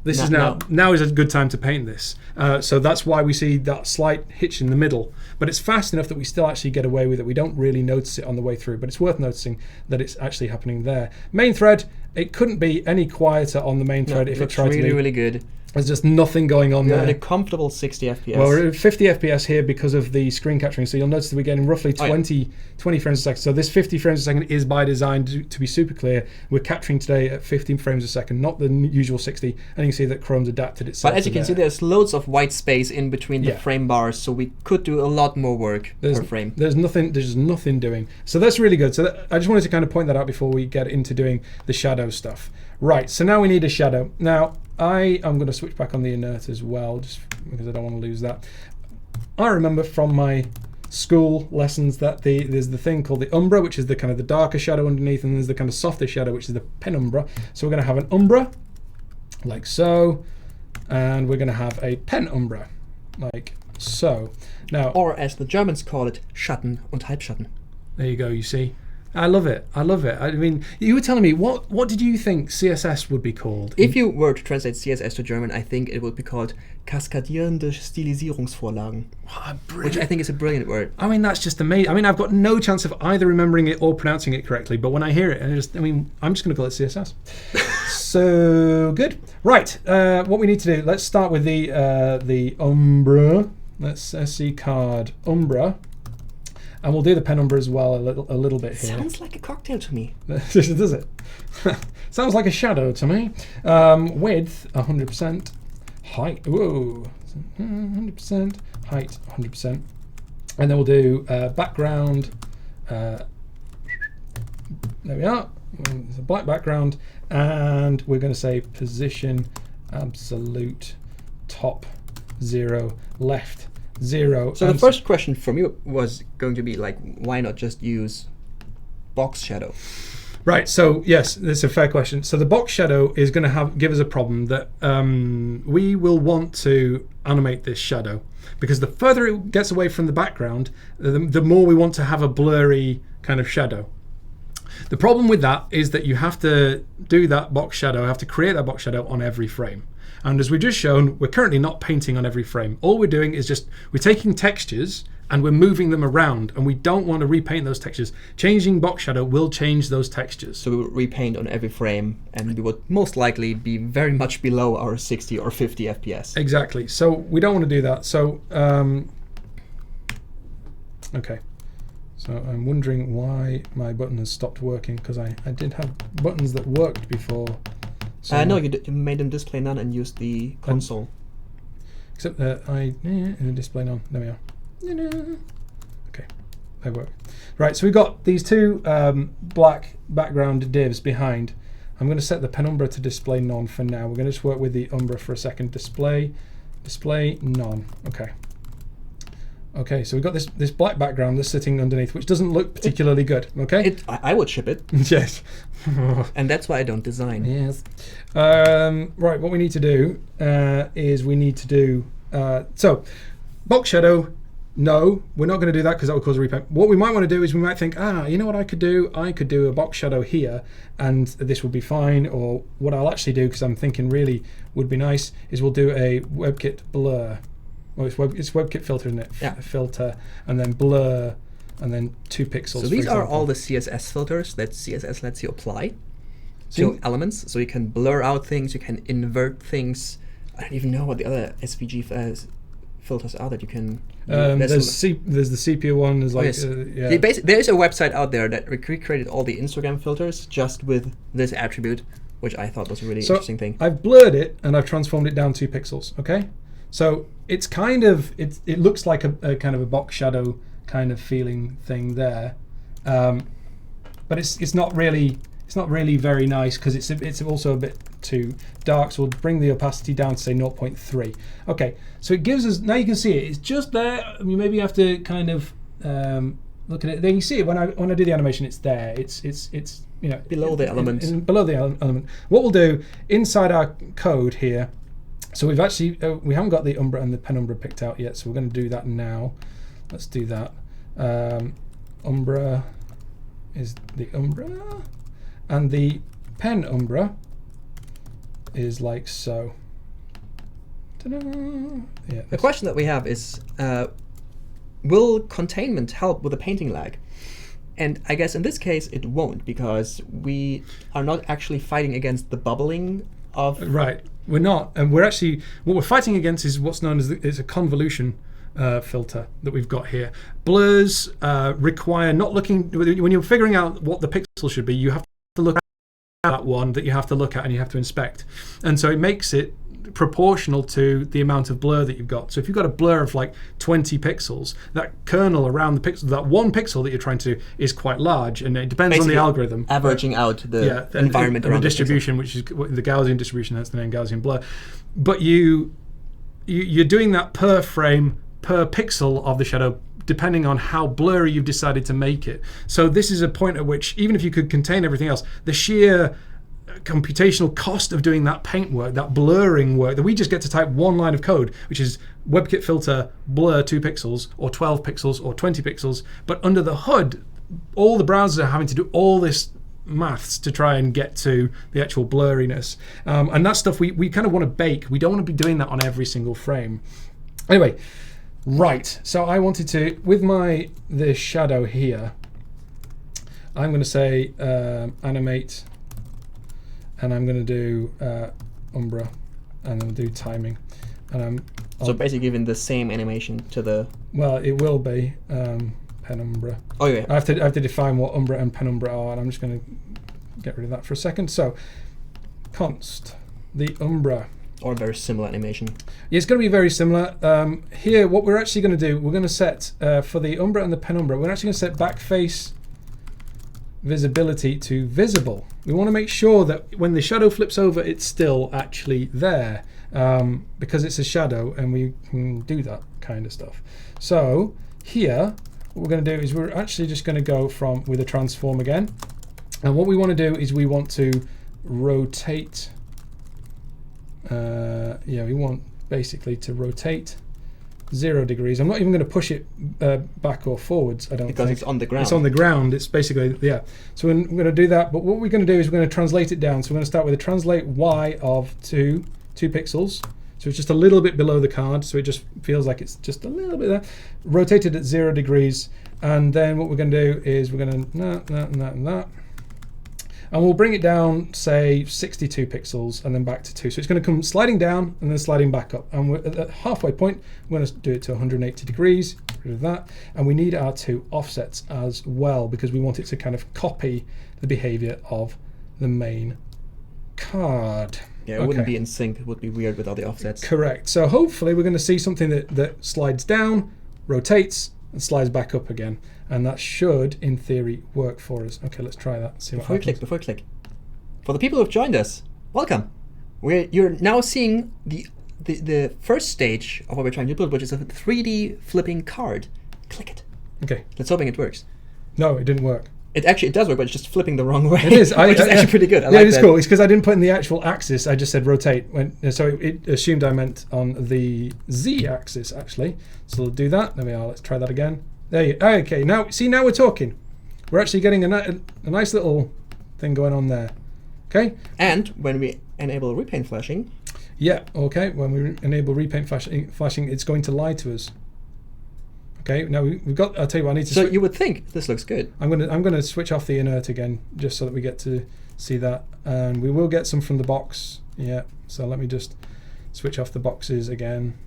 this is now is a good time to paint this. So that's why we see that slight hitch in the middle. But it's fast enough that we still actually get away with it. We don't really notice it on the way through, but it's worth noticing that it's actually happening there. Main thread, it couldn't be any quieter on the main thread if it tried to be. Really good. There's just nothing going on there. We're at a comfortable 60 FPS. Well, we're at 50 FPS here because of the screen capturing. So you'll notice that we're getting roughly 20 frames a second. So this 50 frames a second is by design to be super clear. We're capturing today at 15 frames a second, not the usual 60. And you can see that Chrome's adapted itself. But as you can see, there's loads of white space in between the frame bars, so we could do a lot more work per frame. There's just nothing doing. So that's really good. So I just wanted to kind of point that out before we get into doing the shadow stuff. Right, so now we need a shadow. Now, I am going to switch back on the inert as well, just because I don't want to lose that. I remember from my school lessons that there's the thing called the umbra, which is the kind of the darker shadow underneath, and there's the kind of softer shadow, which is the penumbra. So we're going to have an umbra, like so, and we're going to have a penumbra, like so. Now, or as the Germans call it, Schatten und Halbschatten. There you go, you see. I love it. I love it. I mean, you were telling me, what did you think CSS would be called? If you were to translate CSS to German, I think it would be called kaskadierende Stilisierungsvorlagen. Which I think is a brilliant word. I mean, that's just amazing. I mean, I've got no chance of either remembering it or pronouncing it correctly, but when I hear it, I'm just going to call it CSS. So, good. Right, what we need to do, let's start with the Umbra. Let's SC card Umbra. And we'll do the penumbra as well a little bit here. Sounds like a cocktail to me. Does it? Sounds like a shadow to me. Width 100%. Height 100%. Height 100%. And then we'll do background. There we are. It's a black background, and we're going to say position absolute top 0 left 0. So the first question from you was going to be like, why not just use box shadow? Right, so yes, that's a fair question. So the box shadow is going to give us a problem that we will want to animate this shadow, because the further it gets away from the background, the more we want to have a blurry kind of shadow. The problem with that is that you have to do that box shadow, have to create that box shadow on every frame. And as we've just shown, we're currently not painting on every frame. All we're doing is we're taking textures and we're moving them around, and we don't want to repaint those textures. Changing box shadow will change those textures. So we will repaint on every frame, and we would most likely be very much below our 60 or 50 FPS. Exactly. So we don't want to do that. So, okay. So I'm wondering why my button has stopped working, because I did have buttons that worked before. So no, you made them display none and used the console. Except that display none. There we are. Okay, they work. Right, so we've got these two black background divs behind. I'm going to set the penumbra to display none for now. We're going to just work with the umbra for a second. Display Display none. Okay. Okay, so we've got this black background that's sitting underneath, which doesn't look particularly good. Okay. I would ship it. Yes. And that's why I don't design. Yes. Right. What we need to do is we need to do so box shadow. No, we're not going to do that because that will cause a repaint. What we might want to do is we might think, you know what I could do? I could do a box shadow here and this will be fine. Or what I'll actually do, because I'm thinking really would be nice, is we'll do a WebKit blur. Well, it's WebKit filter, isn't it? Yeah. Filter, and then blur, and then 2 pixels. So these are all the CSS filters that CSS lets you apply to elements. So you can blur out things, you can invert things. I don't even know what the other SVG filters are that you can. There's the sepia one. There's like yeah. There is a website out there that recreated all the Instagram filters just with this attribute, which I thought was a really interesting thing. I've blurred it and I've transformed it down 2 pixels. Okay, so it's kind of it looks like a kind of a box shadow kind of feeling thing there, but it's not really very nice because it's also a bit too dark. So we'll bring the opacity down to say 0.3. Okay, so it gives us, now you can see it. It's just there. I mean, maybe you have to kind of look at it. Then you see it when I do the animation. It's there. It's you know below the element. Below the element. What we'll do inside our code here. So we've actually we haven't got the Umbra and the penumbra picked out yet. So we're going to do that now. Let's do that. Umbra is the Umbra. And the penumbra is like so. Yeah, the question that we have is, will containment help with the painting lag? And I guess in this case it won't, because we are not actually fighting against the bubbling of... Right, we're not. And we're actually, what we're fighting against is what's known as it's a convolution filter that we've got here. Blurs require not looking, when you're figuring out what the pixel should be, you have to look at that one that you have to look at and you have to inspect. And so it makes it proportional to the amount of blur that you've got. So if you've got a blur of like 20 pixels, that kernel around the pixel, that one pixel that you're trying to do is quite large, and it depends basically on the algorithm. Averaging out the environment and around the distribution, which is the Gaussian distribution, that's the name, Gaussian blur. But you're doing that per frame, per pixel of the shadow, depending on how blurry you've decided to make it. So this is a point at which, even if you could contain everything else, the sheer computational cost of doing that paint work, that blurring work, that we just get to type one line of code, which is WebKit filter blur 2 pixels or 12 pixels or 20 pixels, but under the hood, all the browsers are having to do all this maths to try and get to the actual blurriness. And that stuff we kind of want to bake. We don't want to be doing that on every single frame. Anyway, right, so I wanted to, with the shadow here, I'm going to say animate, and I'm going to do Umbra, and then do timing. And so basically giving the same animation to the... Well, it will be penumbra. Oh yeah. I have to define what Umbra and penumbra are, and I'm just going to get rid of that for a second. So const the Umbra. Or a very similar animation. Yeah, it's going to be very similar. Here, what we're actually going to do, we're going to set, for the Umbra and the penumbra, we're actually going to set backface visibility to visible. We want to make sure that when the shadow flips over, it's still actually there, because it's a shadow and we can do that kind of stuff. So here, what we're going to do is we're actually just going to go with a transform again. And what we want to do is we want to rotate. We want basically to rotate 0 degrees. I'm not even going to push it back or forwards, I don't think. Because it's on the ground. It's on the ground. It's basically, yeah. So we're going to do that, but what we're going to do is we're going to translate it down. So we're going to start with a translate Y of 2 pixels. So it's just a little bit below the card, so it just feels like it's just a little bit there. Rotated at 0 degrees, and then what we're going to do is we're going to that. And we'll bring it down, say 62 pixels, and then back to 2. So it's going to come sliding down and then sliding back up. And we're at the halfway point, we're going to do it to 180 degrees, get rid of that. And we need our 2 offsets as well, because we want it to kind of copy the behavior of the main card. Yeah, it wouldn't be in sync. It would be weird without the offsets. Correct. So hopefully we're going to see something that slides down, rotates, and slides back up again. And that should, in theory, work for us. Okay, let's try that. See what happens. Before you click. For the people who've joined us, welcome. You're now seeing the the first stage of what we're trying to build, which is a 3D flipping card. Click it. Okay. Let's hoping it works. No, it didn't work. It does work, but it's just flipping the wrong way. It is. Which is actually pretty good. I yeah, like it is that. cool. It's because I didn't put in the actual axis. I just said rotate. So it assumed I meant on the z-axis, actually. So we'll do that. There we are. Let's try that again. There you okay, now we're talking. We're actually getting a nice little thing going on there. Okay? And when we enable repaint flashing... Yeah, okay. When we enable repaint flashing, it's going to lie to us. Okay, now we've got. I'll tell you what. I need to. So you would think this looks good. I'm gonna switch off the inert again, just so that we get to see that, and we will get some from the box. Yeah. So let me just switch off the boxes again,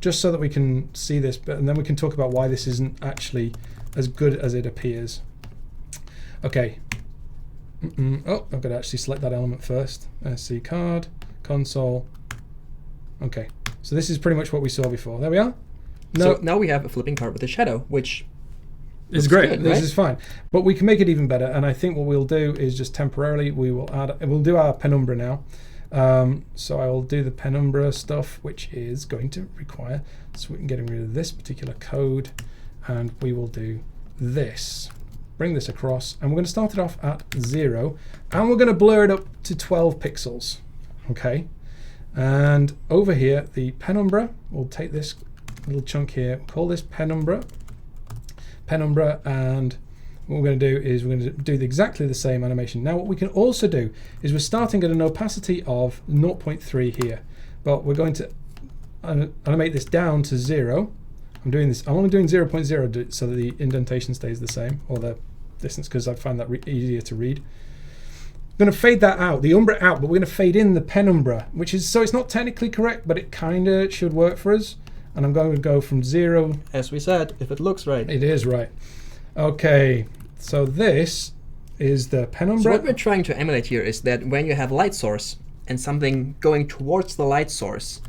just so that we can see this, and then we can talk about why this isn't actually as good as it appears. Okay. Oh, I've got to actually select that element first. SC card, console. Okay. So this is pretty much what we saw before. There we are. No. So now we have a flipping card with a shadow, which is great. Good, this right? is fine, but we can make it even better. And I think what we'll do is just temporarily we'll do our penumbra now. So I will do the penumbra stuff, which is going to require. So we can get rid of this particular code, and we will do this. Bring this across, and we're going to start it off at 0, and we're going to blur it up to 12 pixels. Okay, and over here the penumbra. We'll take this little chunk here, call this penumbra, and what we're going to do is we're going to do exactly the same animation. Now what we can also do is we're starting at an opacity of 0.3 here, but we're going to animate this down to 0. I'm only doing 0.0 so that the indentation stays the same, or the distance, because I find that easier to read. I'm going to fade that out, the umbra out, but we're going to fade in the penumbra, which is, so it's not technically correct, but it kind of should work for us. And I'm going to go from 0. As we said, if it looks right. It is right. Okay, so this is the penumbra. So what we're trying to emulate here is that when you have light source and something going towards the light source,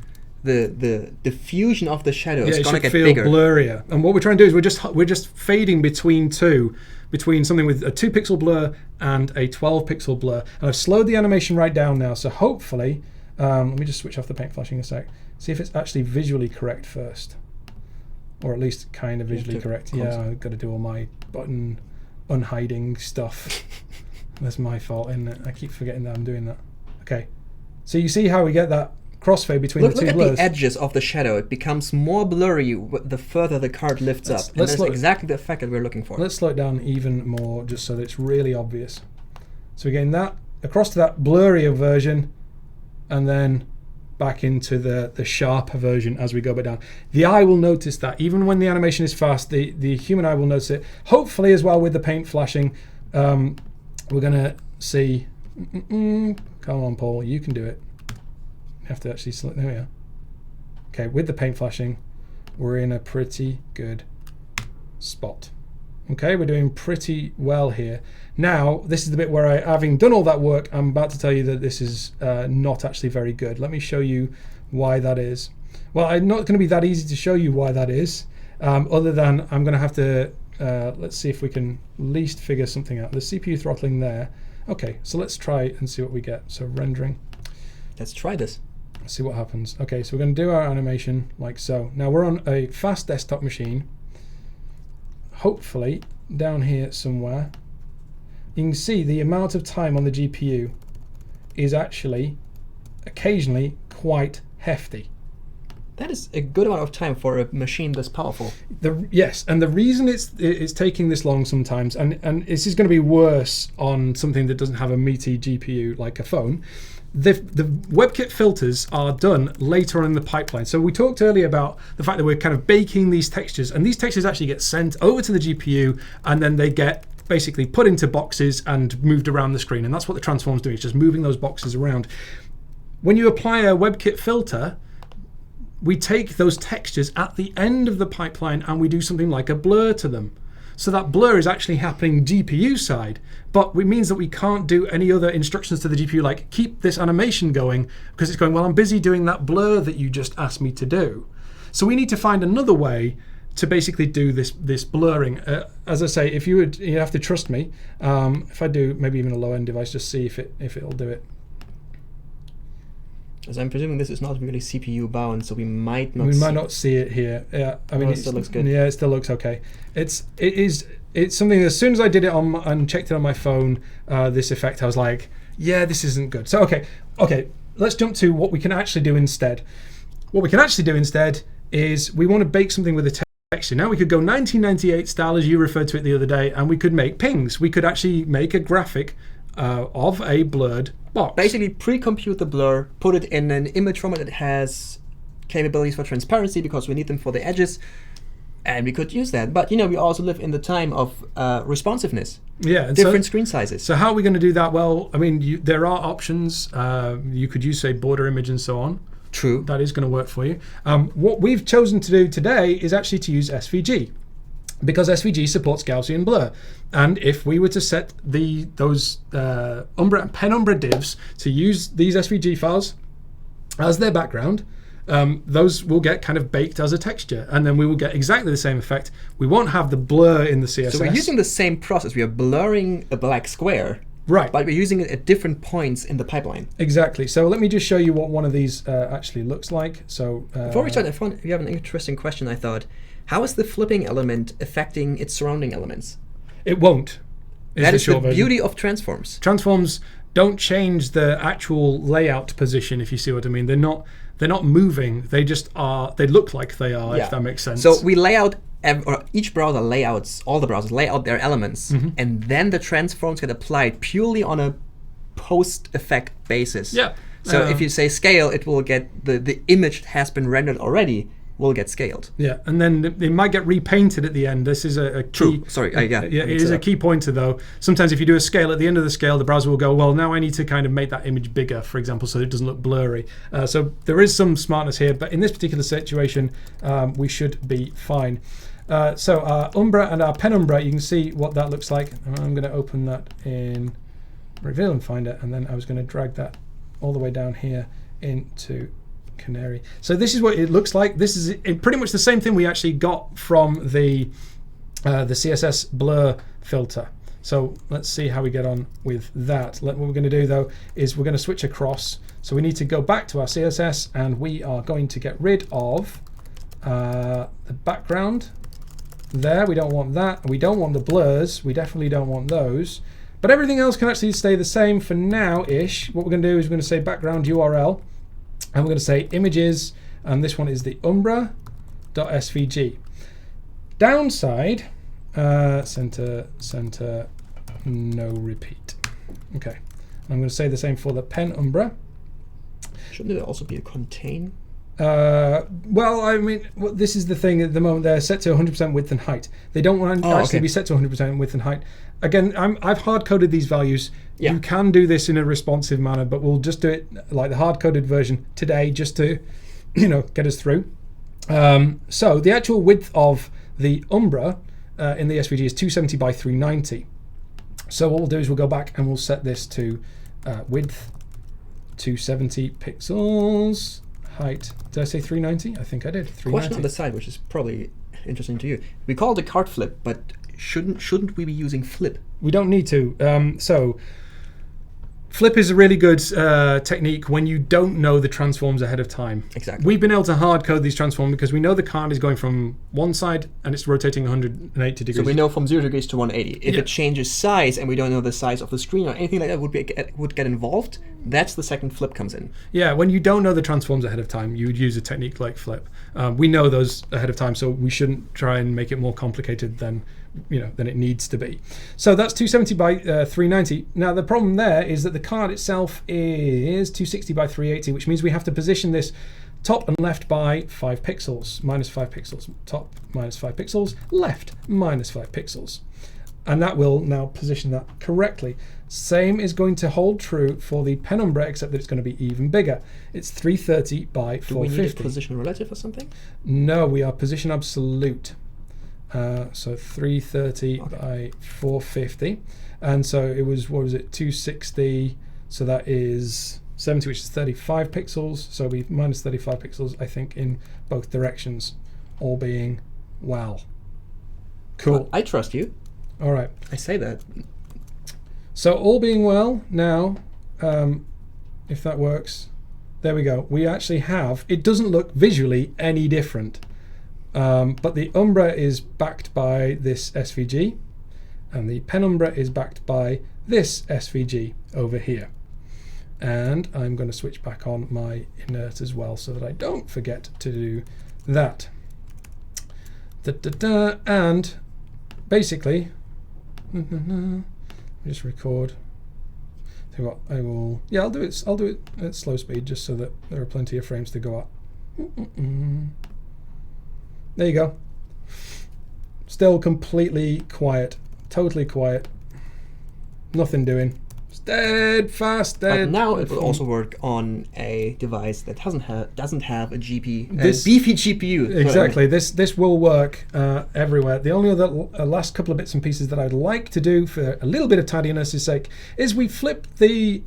the diffusion of the shadow is going to get bigger. Feel blurrier. And what we're trying to do is we're just fading between something with a 2 pixel blur and a 12 pixel blur. And I've slowed the animation right down now, so hopefully, let me just switch off the paint flashing a sec. See if it's actually visually correct first, or at least kind of visually correct. Yeah, I've got to do all my button unhiding stuff. That's my fault, isn't it? I keep forgetting that I'm doing that. Okay, so you see how we get that crossfade between the two blurs? Look at the edges of the shadow. It becomes more blurry the further the card lifts up. And that's exactly the effect that we're looking for. Let's slow it down even more, just so that it's really obvious. So we're getting that across to that blurrier version, and then back into the sharper version as we go back down. The eye will notice that. Even when the animation is fast, the human eye will notice it. Hopefully as well with the paint flashing, we're going to see... come on, Paul, you can do it. You have to actually select... There we are. Okay, with the paint flashing, we're in a pretty good spot. Okay, we're doing pretty well here. Now, this is the bit where having done all that work, I'm about to tell you that this is not actually very good. Let me show you why that is. Well, I'm not going to be that easy to show you why that is, other than I'm going to have to, let's see if we can at least figure something out. The CPU throttling there. Okay, so let's try and see what we get. So rendering. Let's try this. Let's see what happens. Okay, so we're going to do our animation like so. Now, we're on a fast desktop machine. Hopefully, down here somewhere, you can see the amount of time on the GPU is actually occasionally quite hefty. That is a good amount of time for a machine this powerful. Yes, and the reason it's taking this long sometimes, and this is going to be worse on something that doesn't have a meaty GPU like a phone, the WebKit filters are done later on in the pipeline. So we talked earlier about the fact that we're kind of baking these textures, and these textures actually get sent over to the GPU, and then they get basically put into boxes and moved around the screen. And that's what the transform's doing, it's just moving those boxes around. When you apply a WebKit filter, we take those textures at the end of the pipeline and we do something like a blur to them. So that blur is actually happening GPU side, but it means that we can't do any other instructions to the GPU like keep this animation going, because it's going, well, I'm busy doing that blur that you just asked me to do. So we need to find another way to basically do this blurring. As I say, you have to trust me. If I do maybe even a low-end device, just see if it'll do it. As I'm presuming this is not really CPU bound, so we might not. Might not see it here. Yeah, I mean, it still looks good. Yeah, it still looks okay. It's something. As soon as I did it on and checked it on my phone, this effect, I was like, yeah, this isn't good. So okay, let's jump to what we can actually do instead. What we can actually do instead is we want to bake something with a texture. Now we could go 1998 style, as you referred to it the other day, and we could make pings. We could actually make a graphic of a blurred box. Basically, pre-compute the blur, put it in an image format that has capabilities for transparency because we need them for the edges, and we could use that. But we also live in the time of responsiveness. Yeah, and different screen sizes. So how are we going to do that? Well, I mean, there are options. You could use, say, border image and so on. True. That is going to work for you. What we've chosen to do today is actually to use SVG, because SVG supports Gaussian blur. And if we were to set those Umbra and Penumbra divs to use these SVG files as their background, those will get kind of baked as a texture, and then we will get exactly the same effect. We won't have the blur in the CSS. So we're using the same process. We are blurring a black square. Right. But we're using it at different points in the pipeline. Exactly. So let me just show you what one of these actually looks like. So before we start, you have an interesting question, I thought. How is the flipping element affecting its surrounding elements? It won't. That is the beauty of transforms. Transforms don't change the actual layout position, if you see what I mean. They're not moving. They just are. They look like they are, if that makes sense. So we lay out, or each browser layouts, all the browsers lay out their elements, and then the transforms get applied purely on a post-effect basis. Yeah. So if you say scale, it will get the image that has been rendered already will get scaled. Yeah, and then it might get repainted at the end. This is a key. True. Sorry. Yeah, it is a key pointer though. Sometimes if you do a scale, at the end of the scale, the browser will go, well, now I need to kind of make that image bigger, for example, so it doesn't look blurry. So there is some smartness here, but in this particular situation, we should be fine. So our Umbra and our Penumbra, you can see what that looks like. I'm going to open that in Reveal and Finder, and then I was going to drag that all the way down here into Canary. So this is what it looks like. This is pretty much the same thing we actually got from the CSS blur filter. So let's see how we get on with that. What we're going to do though is we're going to switch across. So we need to go back to our CSS, and we are going to get rid of the background there. We don't want that. We don't want the blurs. We definitely don't want those. But everything else can actually stay the same for now-ish. What we're going to do is we're going to say background URL, and we're going to say images, and this one is the umbra.svg. Downside, center, no repeat. Okay, I'm going to say the same for the Penumbra. Shouldn't it also be a contain? Well, I mean, this is the thing at the moment. They're set to 100% width and height. They don't want to actually be set to 100% width and height. Again, I've hard-coded these values. Yeah. You can do this in a responsive manner, but we'll just do it like the hard-coded version today, just to, get us through. So the actual width of the Umbra in the SVG is 270 by 390. So what we'll do is we'll go back and we'll set this to width 270 pixels. Height, did I say 390? I think I did. 390. Question on the side, which is probably interesting to you. We call it a card flip, but shouldn't we be using flip? We don't need to. So flip is a really good technique when you don't know the transforms ahead of time. Exactly. We've been able to hard code these transforms because we know the card is going from one side and it's rotating 180 degrees. So we know from 0 degrees to 180. If it changes size and we don't know the size of the screen or anything like that would get involved, that's the second flip comes in. Yeah, when you don't know the transforms ahead of time, you would use a technique like flip. We know those ahead of time, so we shouldn't try and make it more complicated than it needs to be. So that's 270 by 390. Now the problem there is that the card itself is 260 by 380, which means we have to position this top and left by 5 pixels, minus 5 pixels, top minus 5 pixels, left minus 5 pixels. And that will now position that correctly. Same is going to hold true for the Penumbra, except that it's going to be even bigger. It's 330 by 450. Do we need a position relative or something? No, we are position absolute. So 330 by 450. And so it was, 260. So that is 70, which is 35 pixels. So we minus 35 pixels, I think, in both directions, all being well. Cool. I trust you. All right. I say that. So all being well now, if that works, there we go. We actually have, it doesn't look visually any different. But the umbra is backed by this SVG, and the penumbra is backed by this SVG over here. And I'm going to switch back on my inert as well so that I don't forget to do that. And basically, just record. So what I will, yeah, I'll do it at slow speed just so that there are plenty of frames to go at. There you go. Still completely quiet, totally quiet. Nothing doing. It's dead fast, dead. But now it will also work on a device that doesn't have a beefy GPU. Exactly. This will work everywhere. The only other last couple of bits and pieces that I'd like to do for a little bit of tidiness' sake is we flip the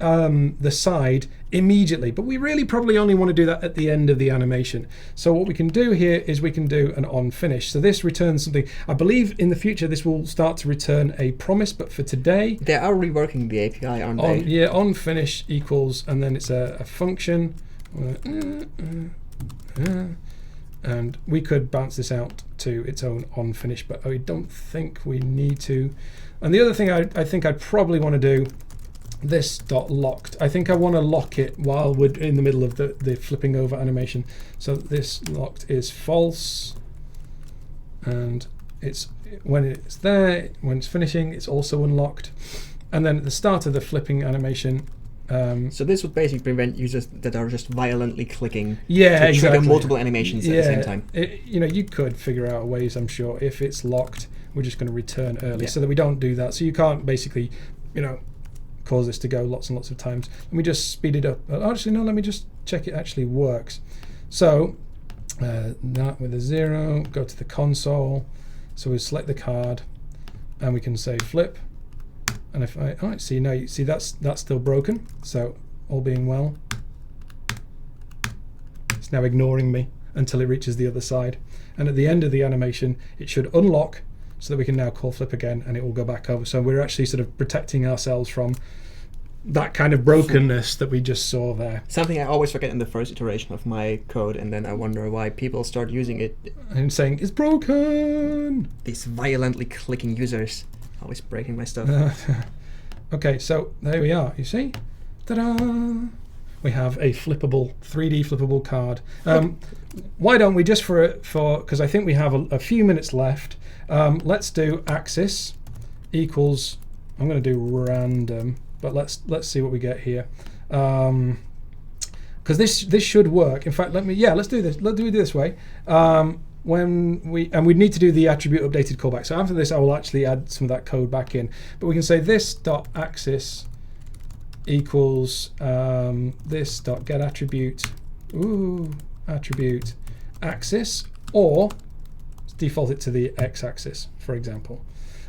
side immediately, but we really probably only want to do that at the end of the animation. So what we can do here is we can do an on finish. So this returns something. I believe in the future this will start to return a promise, but for today they are reworking the API, aren't they? Yeah, on finish equals, and then it's a function, and we could bounce this out to its own on finish, but I don't think we need to. And the other thing I think I'd probably want to do, this dot locked. I think I want to lock it while we're in the middle of the flipping over animation. So this locked is false, and it's when it's there, when it's finishing, it's also unlocked. And then at the start of the flipping animation, so this would basically prevent users that are just violently clicking to trigger multiple animations at the same time. You could figure out ways, I'm sure. If it's locked, we're just going to return early so that we don't do that. So you can't basically, cause this to go lots and lots of times. Let me just speed it up. Actually, no, let me just check it actually works. So that with a 0, go to the console. So we select the card, and we can say flip. And if I see now, you see that's still broken. So all being well, it's now ignoring me until it reaches the other side. And at the end of the animation, it should unlock so that we can now call flip again, and it will go back over. So we're actually sort of protecting ourselves from that kind of brokenness that we just saw there. Something I always forget in the first iteration of my code, and then I wonder why people start using it. And saying, it's broken! These violently clicking users. Always breaking my stuff. Okay, so there we are. You see? Ta-da! We have a 3D flippable card. Why don't we just because I think we have a few minutes left. Let's do axis equals. I'm going to do random, but let's see what we get here. Because this should work. In fact, let's do this. Let's do it this way. We need to do the attribute updated callback. So after this, I will actually add some of that code back in. But we can say this dot axis equals this dot get attribute attribute axis, or default it to the x-axis, for example.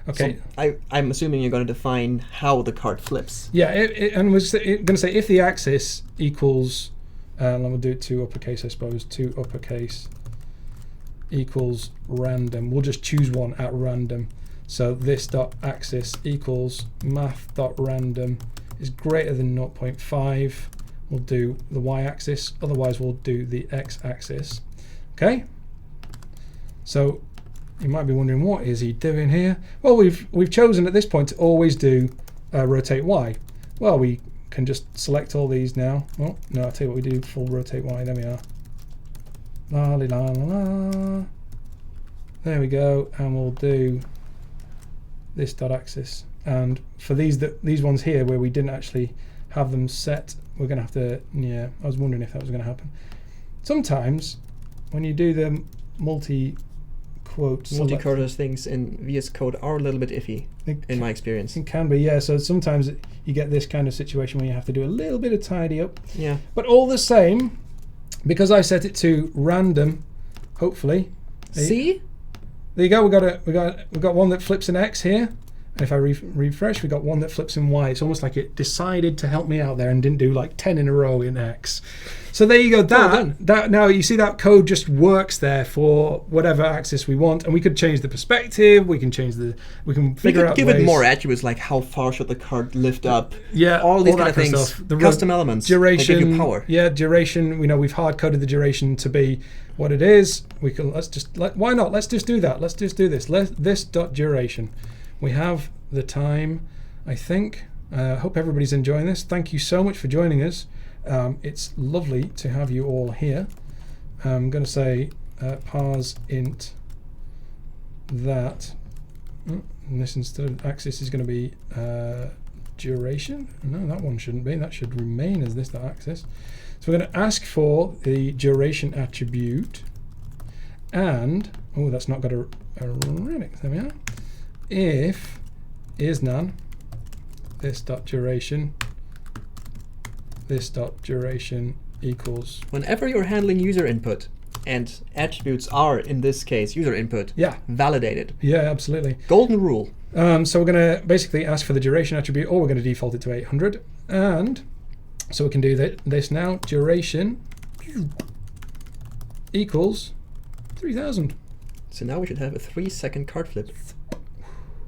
Okay. So I'm assuming you're going to define how the card flips. Yeah, and we're going to say if the axis equals, and we'll do it to uppercase, I suppose, to uppercase equals random. We'll just choose one at random. So this dot axis equals math dot random is greater than 0.5. We'll do the y-axis. Otherwise, we'll do the x-axis. Okay. So you might be wondering, what is he doing here? Well, we've chosen at this point to always do rotate y. Well, we can just select all these now. Well, no, I'll tell you what we do. Full rotate y. There we are. La la la la. There we go, and we'll do this dot axis. And for these ones here where we didn't actually have them set, we're going to have to. Yeah, I was wondering if that was going to happen. Sometimes when you do the multi-cursor things in VS Code are a little bit iffy, in my experience. It can be, yeah. So sometimes you get this kind of situation where you have to do a little bit of tidy up. Yeah. But all the same, because I set it to random, hopefully. See? There you go. We got one that flips an X here, And if I refresh, we got one that flips in Y. It's almost like it decided to help me out there and didn't do like 10 in a row in X. So there you go. That now you see that code just works there for whatever axis we want, and we could change the perspective. We can change we can figure out give ways. it more attributes, like how far should the card lift up? Yeah, all these kind of kind things. Stuff. The custom elements. Duration. They give you power. Yeah, duration. We've hard coded the duration to be what it is. We can why not? Let's just do that. Let's just do this. This dot duration. We have the time, I think. Hope everybody's enjoying this. Thank you so much for joining us. It's lovely to have you all here. I'm going to say parse int that. And this instead of axis is going to be duration. No, that one shouldn't be. That should remain as this axis. So we're going to ask for the duration attribute, and that's not got a remix. There we are. If is none, this dot duration equals. Whenever you're handling user input, and attributes are in this case user input, validated. Yeah, absolutely. Golden rule. So we're going to basically ask for the duration attribute, or we're going to default it to 800, and so we can do this now. Duration equals 3000. So now we should have a 3-second card flip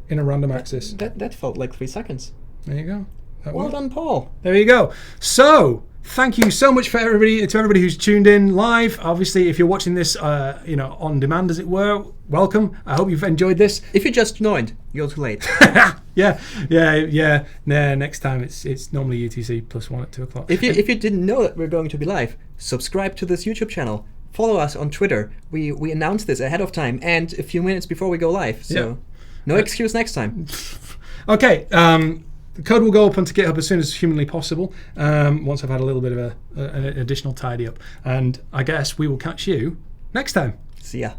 in a random axis. That felt like 3 seconds. There you go. Well done, Paul. There you go. So thank you so much to everybody who's tuned in live. Obviously, if you're watching this, on demand, as it were, welcome. I hope you've enjoyed this. If you just joined, you're too late. Yeah. Nah, next time it's normally UTC +1 at 2 o'clock. If you didn't know that we're going to be live, subscribe to this YouTube channel. Follow us on Twitter. We announce this ahead of time and a few minutes before we go live. So no excuse next time. Okay. The code will go up onto GitHub as soon as humanly possible, once I've had a little bit of an additional tidy up. And I guess we will catch you next time. See ya.